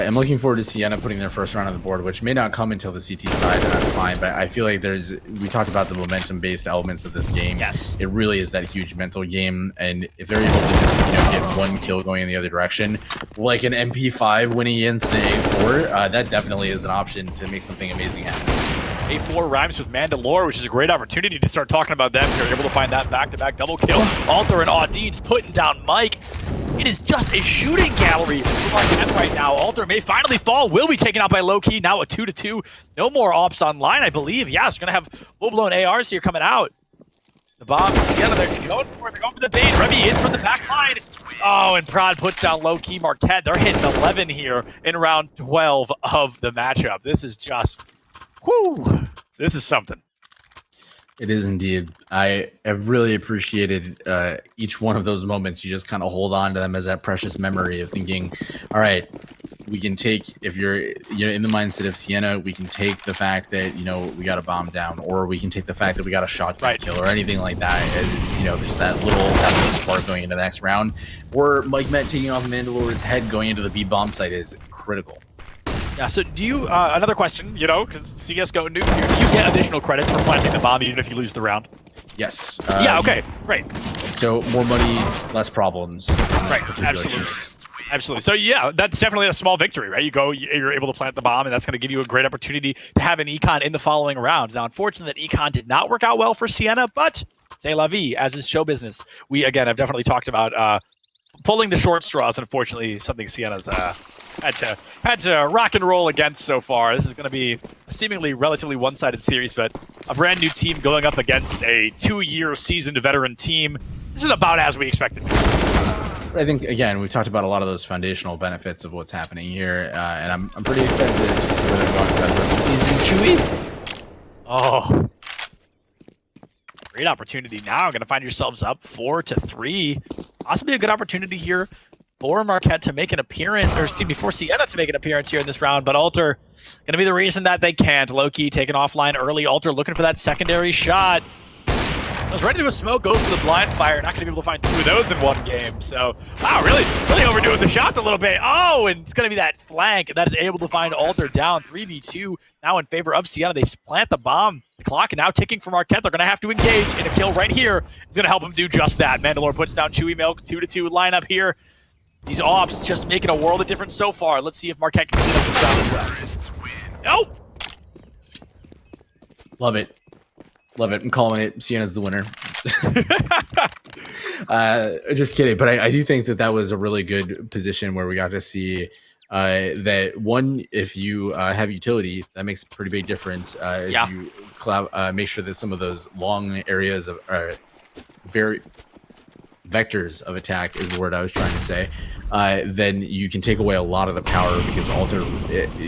am looking forward to Siena putting their first round on the board, which may not come until the CT side, and that's fine. But I feel like we talked about the momentum-based elements of this game. Yes. It really is that huge mental game, and if they're able to just get one kill going in the other direction, like an MP5 winning against an A4, that definitely is an option to make something amazing happen. A4 rhymes with Mandalore, which is a great opportunity to start talking about them. You're able to find that back-to-back double kill. Alter and Audine's putting down Mike. It is just a shooting gallery for Marquette right now. Alter may finally fall, will be taken out by Low-Key, now a 2-2. No more ops online, I believe. Yes, we're going to have full-blown ARs here coming out. The bomb is together, they're going for it, they're going for the bait. Remy in from the back line. Oh, and Prod puts down Low-Key. Marquette, they're hitting 11 here in round 12 of the matchup. This is just, whoo, this is something. It is indeed. I have really appreciated each one of those moments. You just kind of hold on to them as that precious memory of thinking, all right, we can take, if you're in the mindset of Siena, we can take the fact that, we got a bomb down, or we can take the fact that we got a shotgun kill or anything like that as, just that little spark going into the next round. Or Mike Met taking off Mandalore's head going into the B bomb site is critical. Yeah, so do you, another question, because CSGO, do you get additional credits for planting the bomb even if you lose the round? Yes. Yeah, okay, great. So more money, less problems. Right, absolutely. Absolutely. So yeah, that's definitely a small victory, right? You're able to plant the bomb, and that's going to give you a great opportunity to have an econ in the following round. Now, unfortunately, that econ did not work out well for Siena, but c'est la vie, as is show business. We, again, have definitely talked about pulling the short straws, unfortunately, something Siena's had to rock and roll against so far. This is going to be a seemingly relatively one-sided series, but a brand new team going up against a 2-year seasoned veteran team. This is about as we expected. I think, again, we've talked about a lot of those foundational benefits of what's happening here, and I'm pretty excited to see where they're going for that rest of the season. Chewy! Oh. Great opportunity now. Going to find yourselves up 4-3. Possibly a good opportunity here for Marquette to make an appearance, or excuse me, for Siena to make an appearance here in this round, but Alter going to be the reason that they can't. Low-Key taken offline early. Alter looking for that secondary shot. I was ready to smoke, goes for the blind fire. Not going to be able to find 2 of those in one game. So, wow, really overdoing the shots a little bit. Oh, and it's going to be that flank that is able to find Alter down 3v2 now in favor of Siena. They plant the bomb. The clock now ticking for Marquette. They're going to have to engage, and a kill right here is going to help them do just that. Mandalore puts down Chewy Milk, 2-2 lineup here. These ops just making a world of difference so far. Let's see if Marquette can clean up this round as well. Nope. Love it. Love it. I'm calling it. Siena's the winner. Just kidding. But I do think that was a really good position where we got to see that one, if you have utility, that makes a pretty big difference. As you make sure that some of those long areas of very vectors of attack is the word I was trying to say, then you can take away a lot of the power, because Alter,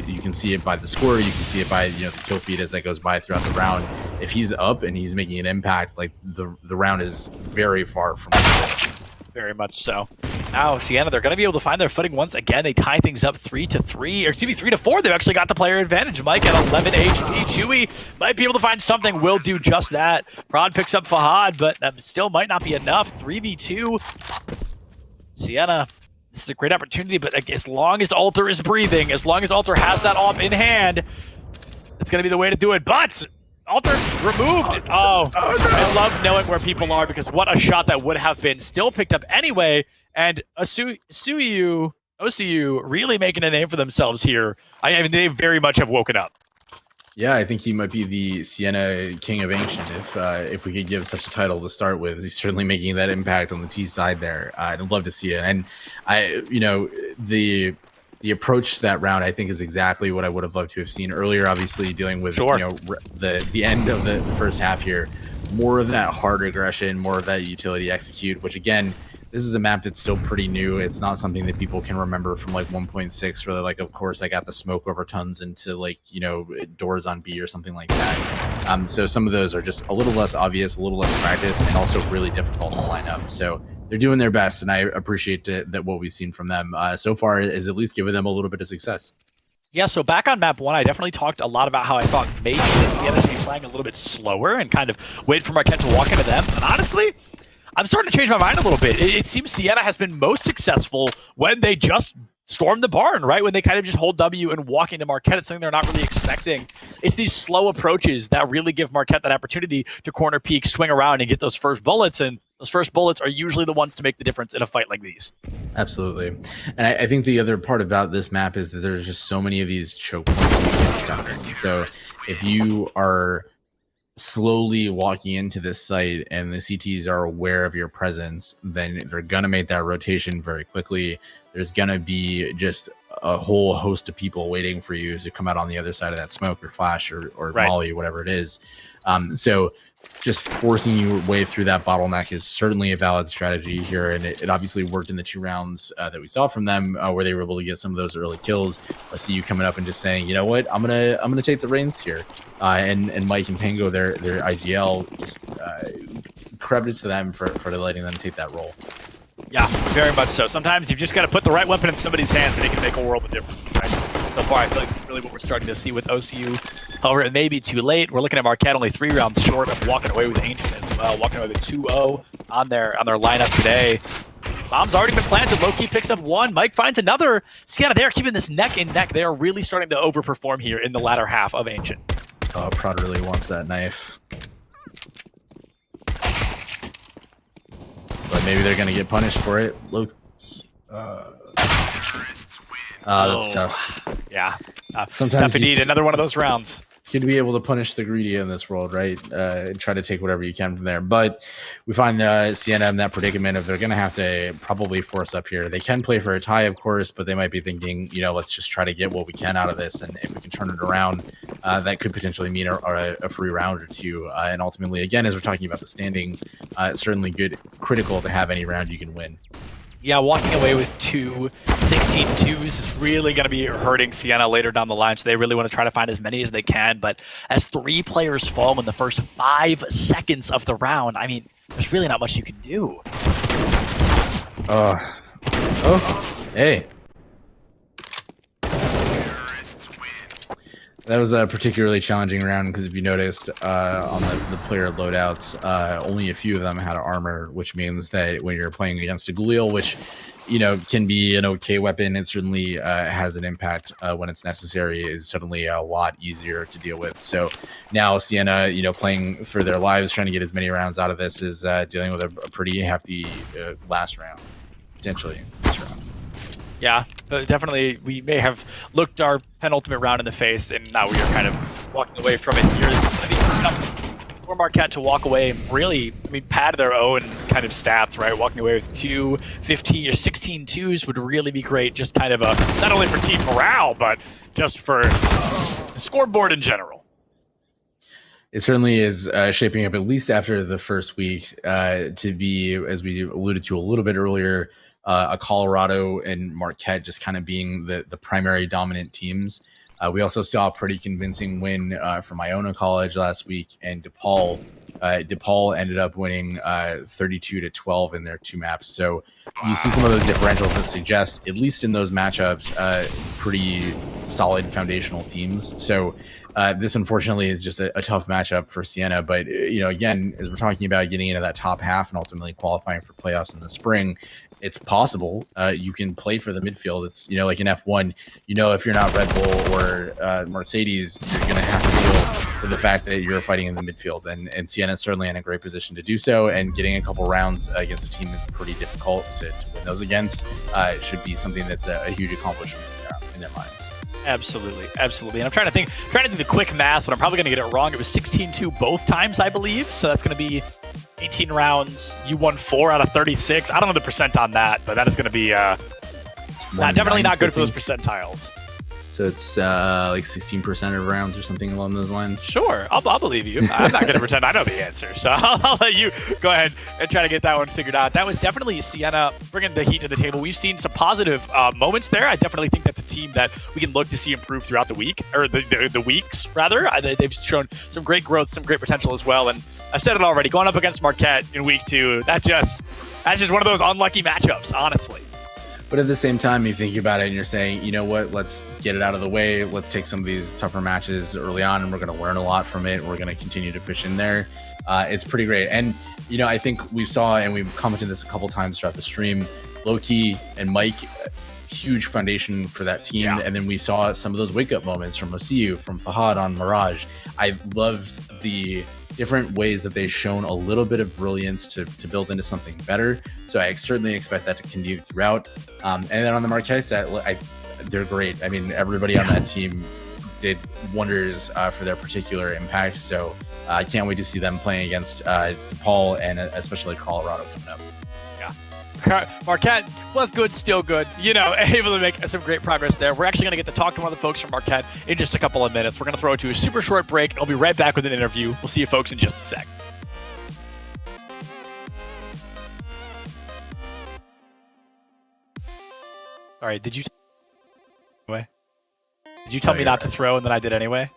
you can see it by the score, you can see it by the kill feed as that goes by throughout the round. If he's up and he's making an impact, like the round is very far from it. Very much so. Now, Siena, they're going to be able to find their footing once again. They tie things up 3-3, or excuse me, 3-4. They've actually got the player advantage. Mike at 11 HP. Chewy might be able to find something. Will do just that. Prod picks up Fahad, but that still might not be enough. 3v2. Siena, this is a great opportunity, but as long as Alter is breathing, as long as Alter has that op in hand, it's going to be the way to do it. But Alter removed. Oh, I love knowing where people are, because what a shot that would have been. Still picked up anyway. And OCU really making a name for themselves here. I mean, they very much have woken up. Yeah, I think he might be the Siena King of Ancient, if we could give such a title to start with. He's certainly making that impact on the T side there. I'd love to see it. And the approach to that round, I think, is exactly what I would have loved to have seen earlier. Obviously, dealing with the end of the first half here, more of that hard aggression, more of that utility execute, which again, this is a map that's still pretty new. It's not something that people can remember from like 1.6, where like, of course, I got the smoke over tons into like, doors on B or something like that. So some of those are just a little less obvious, a little less practice, and also really difficult to line up. So they're doing their best, and I appreciate that what we've seen from them so far is at least giving them a little bit of success. Yeah, so back on map 1, I definitely talked a lot about how I thought maybe Siena should be playing a little bit slower and kind of wait for Marquette to walk into them. And honestly, I'm starting to change my mind a little bit. It seems Siena has been most successful when they just storm the barn, right? When they kind of just hold W and walk into Marquette. It's something they're not really expecting. It's these slow approaches that really give Marquette that opportunity to corner peek, swing around, and get those first bullets. And those first bullets are usually the ones to make the difference in a fight like these. Absolutely. And I think the other part about this map is that there's just so many of these choke points you get stuck in. So if you are slowly walking into this site and the CTs are aware of your presence, then they're going to make that rotation very quickly. There's going to be just a whole host of people waiting for you to come out on the other side of that smoke or flash or molly, whatever it is. So just forcing your way through that bottleneck is certainly a valid strategy here, and it obviously worked in the 2 rounds that we saw from them, where they were able to get some of those early kills. I see you coming up and just saying, you know what, I'm gonna take the reins here, and Mike and Pango, their IGL, just credit to them for letting them take that role. Yeah, very much so. Sometimes you've just got to put the right weapon in somebody's hands, and it can make a world of difference. Right? So far, I feel like that's really what we're starting to see with OCU. However, it may be too late. We're looking at Marquette only 3 rounds short of walking away with Ancient as well, walking away with 2-0 on their lineup today. Bomb's already been planted. Low-key picks up 1. Mike finds another. Siena, they're keeping this neck and neck. They are really starting to overperform here in the latter half of Ancient. Oh, Prod really wants that knife. But maybe they're going to get punished for it. Look. That's tough. Yeah. Sometimes you need another one of those rounds. It's good to be able to punish the greedy in this world, right? And try to take whatever you can from there. But we find Siena in that predicament of they're going to have to probably force up here. They can play for a tie, of course, but they might be thinking, let's just try to get what we can out of this. And if we can turn it around, that could potentially mean a free round or 2. And ultimately, again, as we're talking about the standings, it's certainly critical to have any round you can win. Yeah, walking away with 2 16-2s is really going to be hurting Siena later down the line, so they really want to try to find as many as they can. But as 3 players fall in the first 5 seconds of the round, I mean, there's really not much you can do. Hey. That was a particularly challenging round because if you noticed on the player loadouts, only a few of them had armor, which means that when you're playing against a Galil, which can be an okay weapon, it certainly has an impact when it's necessary, is suddenly a lot easier to deal with. So now Siena, playing for their lives, trying to get as many rounds out of this, is dealing with a pretty hefty last round, potentially this round. Yeah, but definitely we may have looked our penultimate round in the face, and now we are kind of walking away from it here. This is going to be for Marquette to walk away and really, I mean, pad their own kind of stats, right? Walking away with 2, 15, or 16 twos would really be great. Just kind of a, not only for team morale, but just for the scoreboard in general. It certainly is shaping up, at least after the first week, to be, as we alluded to a little bit earlier, a Colorado and Marquette just kind of being the primary dominant teams. We also saw a pretty convincing win from Iona College last week, and DePaul. DePaul ended up winning 32-12 in their 2 maps. So you see some of those differentials that suggest, at least in those matchups, pretty solid foundational teams. So this unfortunately is just a tough matchup for Siena. But again, as we're talking about getting into that top half and ultimately qualifying for playoffs in the spring, it's possible you can play for the midfield. It's like in F1, if you're not Red Bull or Mercedes, you're going to have to deal with the fact that you're fighting in the midfield. And Siena is certainly in a great position to do so. And getting a couple rounds against a team that's pretty difficult to win those against should be something that's a huge accomplishment in their minds. Absolutely, absolutely. And I'm trying to do the quick math, but I'm probably going to get it wrong. It was 16-2 both times, I believe. So that's going to be 18 rounds. You won 4 out of 36. I don't know the percent on that, but that is going to be definitely not good for those percentiles. So it's like 16% of rounds or something along those lines. Sure, I'll believe you. I'm not going to pretend I know the answer, so I'll let you go ahead and try to get that one figured out. That was definitely Siena bringing the heat to the table. We've seen some positive moments there. I definitely think that's a team that we can look to see improve throughout the week, or the weeks rather. They've shown some great growth, some great potential as well. And I've said it already, going up against Marquette in week 2, that's just one of those unlucky matchups, honestly. But at the same time, you think about it and you're saying, you know what, let's get it out of the way. Let's take some of these tougher matches early on, and we're going to learn a lot from it. We're going to continue to push in there. It's pretty great. And, I think we saw, and we've commented this a couple times throughout the stream, Loki and Mike, huge foundation for that team. Yeah. And then we saw some of those wake-up moments from Osiu, from Fahad on Mirage. I loved the different ways that they've shown a little bit of brilliance to build into something better. So I certainly expect that to continue throughout. And then on the Marquette side, they're great. I mean, everybody on that team did wonders for their particular impact. So I can't wait to see them playing against DePaul and especially Colorado coming up. Marquette was good, still good. Able to make some great progress there. We're actually going to get to talk to one of the folks from Marquette in just a couple of minutes. We're going to throw it to a super short break. I'll be right back with an interview. We'll see you folks in just a sec. All right, did you tell me not to throw and then I did anyway?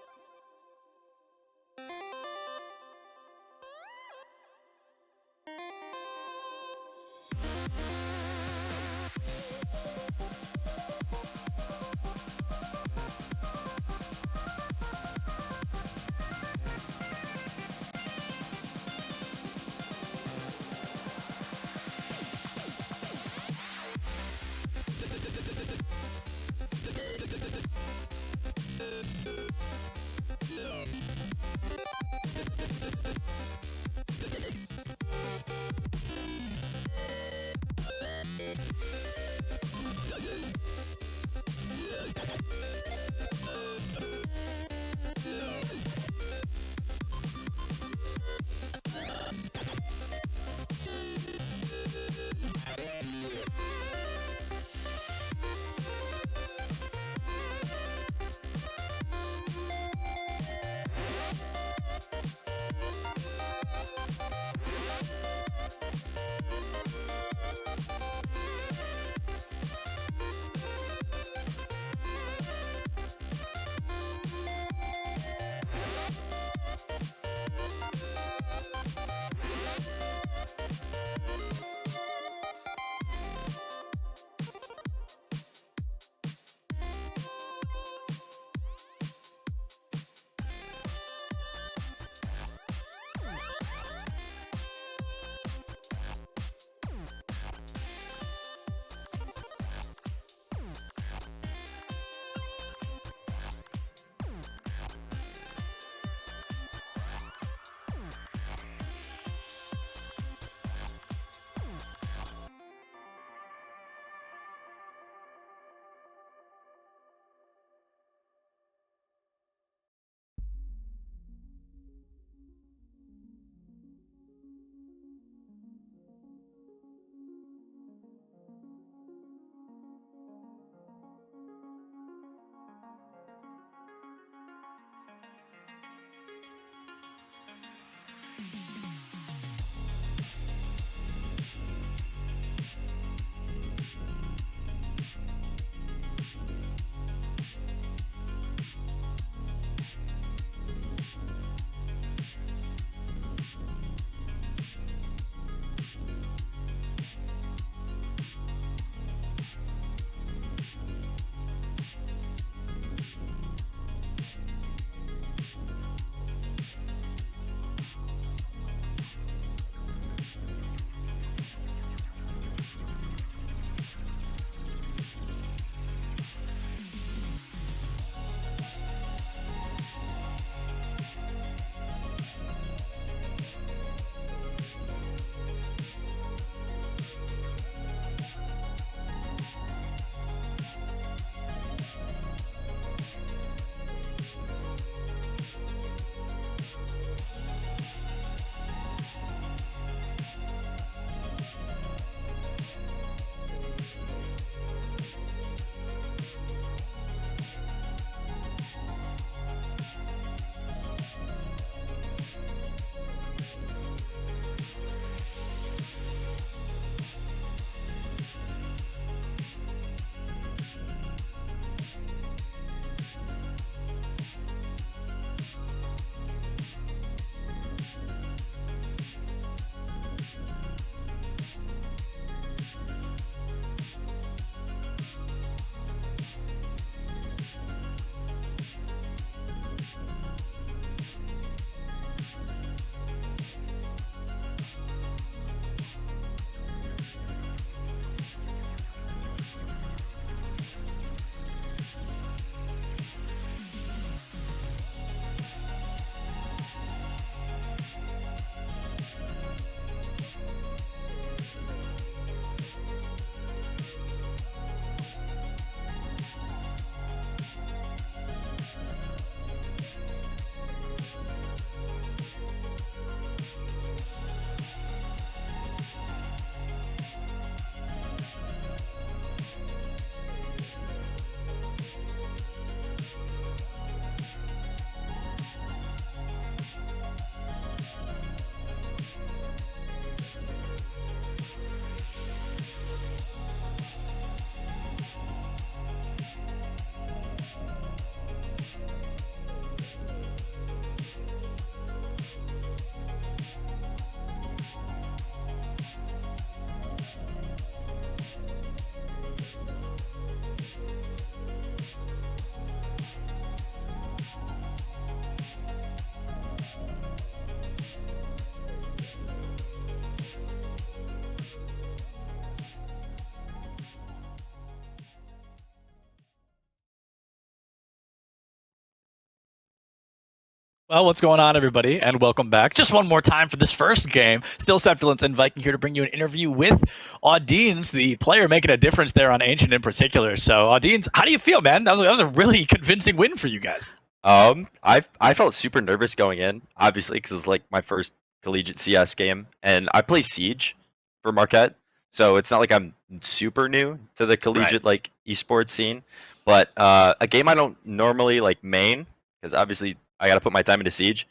Well, what's going on, everybody, and welcome back. Just one more time for this first game. Still Septilence and Viking here to bring you an interview with Audines, the player making a difference there on Ancient in particular. So, Audines, how do you feel, man? That was a really convincing win for you guys. I felt super nervous going in, obviously, because it's like my first collegiate CS game, and I play Siege for Marquette, so it's not like I'm super new to the collegiate like esports scene. But a game I don't normally like main, because obviously I got to put my time into Siege.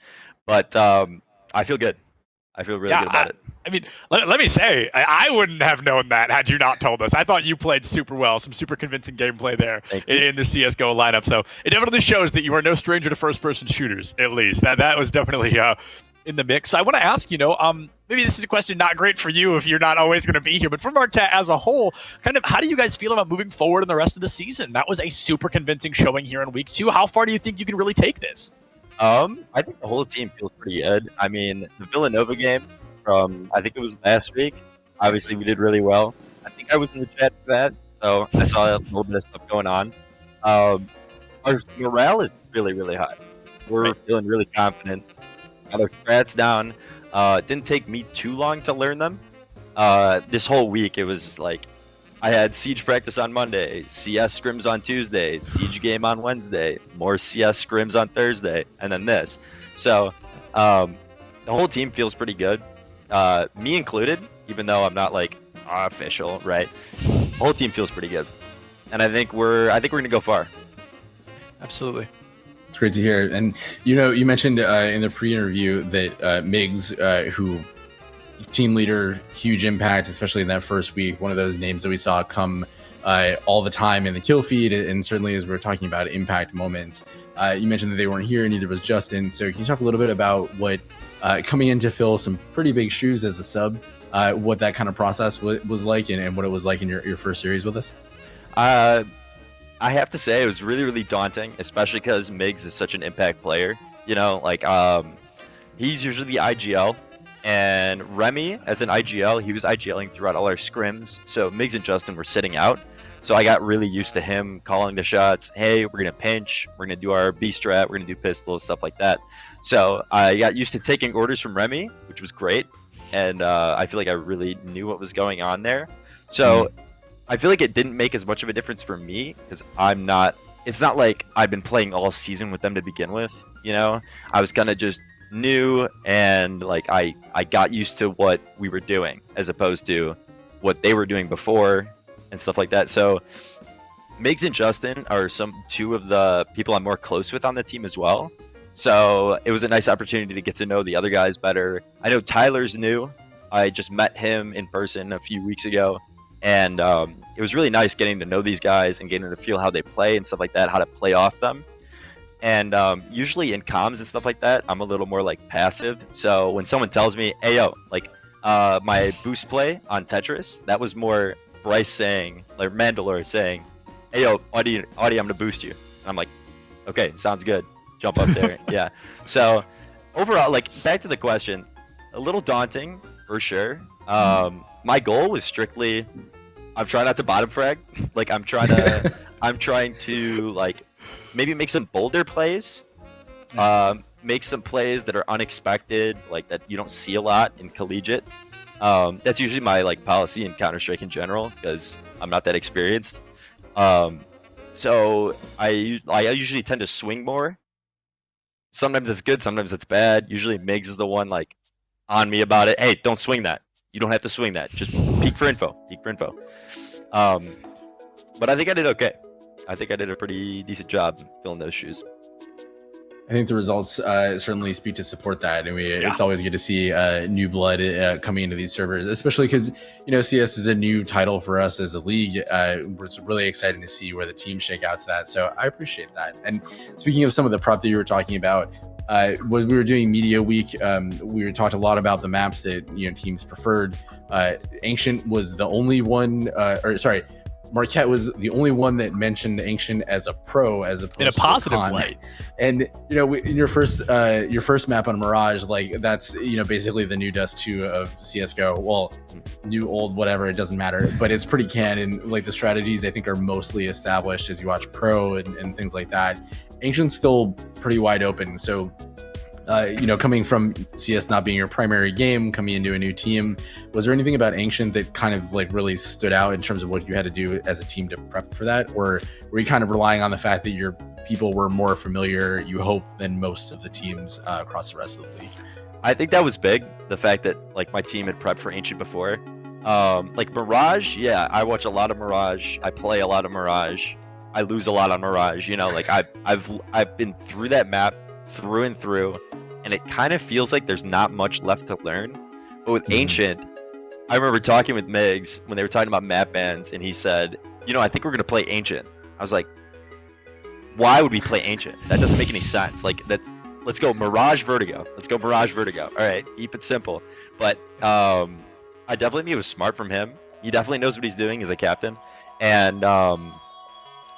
But I feel good. I feel really good about it. I mean, let me say, I wouldn't have known that had you not told us. I thought you played super well, some super convincing gameplay there in the CSGO lineup. So it definitely shows that you are no stranger to first-person shooters, at least. That was definitely in the mix. So I want to ask, maybe this is a question not great for you if you're not always going to be here, but for Marquette as a whole, kind of how do you guys feel about moving forward in the rest of the season? That was a super convincing showing here in week 2. How far do you think you can really take this? I think the whole team feels pretty good. I mean, the Villanova game from, I think it was last week, obviously we did really well. I think I was in the chat for that, so I saw a little bit of stuff going on. Our morale is really, really high. We're feeling really confident. Got our strats down. It didn't take me too long to learn them. This whole week, it was like, I had Siege practice on Monday, CS scrims on Tuesday, Siege game on Wednesday, more CS scrims on Thursday, and then this. So the whole team feels pretty good, me included, even though I'm not like official, right? The whole team feels pretty good, and I think we're gonna go far. Absolutely. It's great to hear. And you mentioned in the pre-interview that Migs, who team leader, huge impact, especially in that first week, one of those names that we saw come all the time in the kill feed, and certainly as we were talking about impact moments. You mentioned that they weren't here, neither was Justin. So can you talk a little bit about what coming in to fill some pretty big shoes as a sub, what that kind of process was like, and what it was like in your first series with us? I have to say it was really, really daunting, especially because Migs is such an impact player. He's usually the IGL, and Remy, as an IGL, he was IGLing throughout all our scrims. So Migs and Justin were sitting out. So I got really used to him calling the shots. Hey, we're gonna pinch, we're gonna do our B strat, we're gonna do pistol, stuff like that. So I got used to taking orders from Remy, which was great, and I feel like I really knew what was going on there. So. I feel like it didn't make as much of a difference for me because it's not like I've been playing all season with them to begin with, I was kind of just new, and like I got used to what we were doing as opposed to what they were doing before and stuff like that. So Migs and Justin are two of the people I'm more close with on the team as well. So it was a nice opportunity to get to know the other guys better. I know Tyler's new. I just met him in person a few weeks ago. And it was really nice getting to know these guys and getting to feel how they play and stuff like that, how to play off them. And usually in comms and stuff like that, I'm a little more like passive. So when someone tells me, hey, yo, like my boost play on Tetris, that was more Bryce saying, like Mandalore saying, hey, yo, Audie, I'm going to boost you. And I'm like, okay, sounds good. Jump up there. Yeah. So overall, like back to the question, a little daunting for sure. My goal was strictly, I'm trying not to bottom frag. Like I'm trying to like maybe make some bolder plays, make some plays that are unexpected, like that you don't see a lot in collegiate. That's usually my like policy in Counter-Strike in general because I'm not that experienced. So I usually tend to swing more. Sometimes it's good, sometimes it's bad. Usually Migs is the one like on me about it. Hey, don't swing that. You don't have to swing that. Just peek for info. But I think I did okay. I think I did a pretty decent job filling those shoes. I think the results certainly speak to support that. And it's always good to see new blood coming into these servers, especially because, CS is a new title for us as a league. It's really exciting to see where the teams shake out to that. So I appreciate that. And speaking of some of the prep that you were talking about, when we were doing media week, we talked a lot about the maps that teams preferred. Ancient was the only one, Marquette was the only one that mentioned Ancient as a pro, as opposed in a positive to a con. light. And in your first map on Mirage, like that's basically the new Dust 2 of CSGO. Well, new, old, whatever, it doesn't matter. But it's pretty canon. Like the strategies I think are mostly established as you watch pro and things like that. Ancient's still pretty wide open. So coming from CS not being your primary game, coming into a new team, was there anything about Ancient that kind of like really stood out in terms of what you had to do as a team to prep for that? Or were you kind of relying on the fact that your people were more familiar, you hope, than most of the teams across the rest of the league? I think that was big, the fact that like my team had prepped for Ancient before. Like Mirage, yeah, I watch a lot of Mirage, I play a lot of Mirage, I lose a lot on Mirage, like I've been through that map through and through, and it kind of feels like there's not much left to learn. But with Ancient, I remember talking with Migs when they were talking about map bans, and he said, I think we're gonna play Ancient. I was like, why would we play Ancient? That doesn't make any sense. Like that, let's go Mirage Vertigo. Let's go Mirage Vertigo. All right, keep it simple. But I definitely think it was smart from him. He definitely knows what he's doing as a captain, and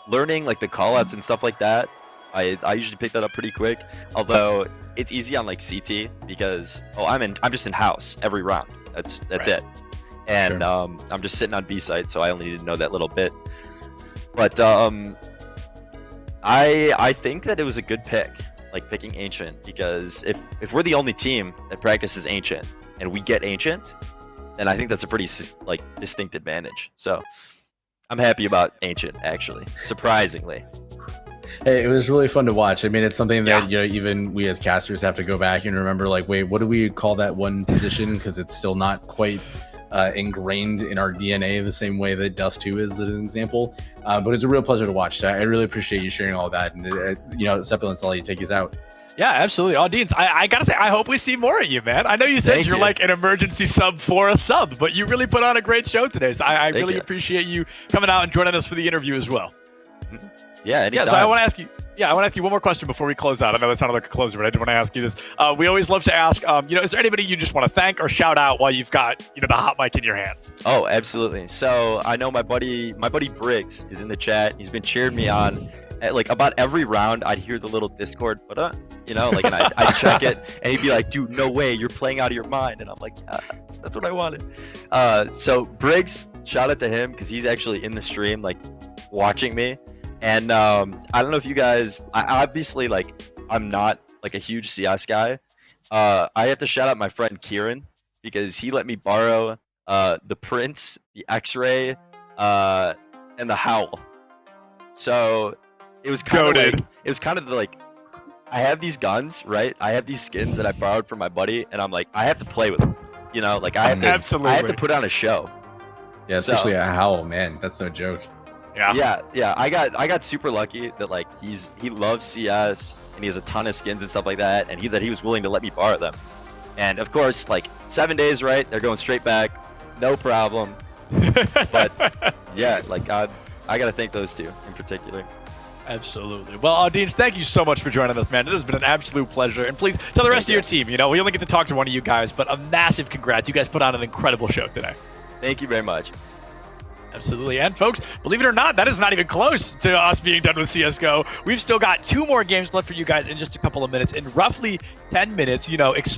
learning like the callouts and stuff like that. I usually pick that up pretty quick, although it's easy on like CT because I'm just in house every round. That's right. It. And sure. I'm just sitting on B site, so I only need to know that little bit. But I think that it was a good pick, like picking Ancient, because if we're the only team that practices Ancient and we get Ancient, then I think that's a pretty like distinct advantage. So I'm happy about Ancient, actually, surprisingly. Hey, it was really fun to watch. I mean, it's something that even we as casters have to go back and remember, like, wait, what do we call that one position? Because it's still not quite ingrained in our DNA the same way that Dust 2 is, as an example. But it's a real pleasure to watch. So I really appreciate you sharing all that. And, Sepulence, I'll let you take us out. Yeah, absolutely. Audience, I gotta say, I hope we see more of you, man. I know you said you're like an emergency sub for a sub, but you really put on a great show today. So I really appreciate you coming out and joining us for the interview as well. Yeah, anytime. Yeah, so I want to ask you. Yeah, I want to ask you one more question before we close out. I know that sounded like a closer, but I did want to ask you this. We always love to ask, is there anybody you just want to thank or shout out while you've got, the hot mic in your hands? Oh, absolutely. So I know my buddy Briggs is in the chat. He's been cheering me on. Like about every round, I'd hear the little Discord, and I'd check it, and he'd be like, "Dude, no way, you're playing out of your mind." And I'm like, "Yeah, that's what I wanted." So Briggs, shout out to him because he's actually in the stream, like watching me. And I don't know if you guys, I obviously I'm not like a huge CS guy. I have to shout out my friend Kieran because he let me borrow the Prince, the X-Ray, and the Howl. So it was kind of like I have these guns, right? I have these skins that I borrowed from my buddy, and I'm like, I have to play with them. I have to put on a show. Yeah, especially a Howl, man. That's no joke. Yeah. I got super lucky that he loves CS and he has a ton of skins and stuff like that, and he was willing to let me borrow them. And of course, 7 days, right? They're going straight back, no problem. But yeah, I gotta thank those two in particular. Absolutely. Well, audience, thank you so much for joining us, man. It has been an absolute pleasure. And please tell the rest of your team, we only get to talk to one of you guys, but a massive congrats. You guys put on an incredible show today. Thank you very much. Absolutely. And folks, believe it or not, that is not even close to us being done with CSGO. We've still got 2 more games left for you guys in just a couple of minutes. In roughly 10 minutes, expect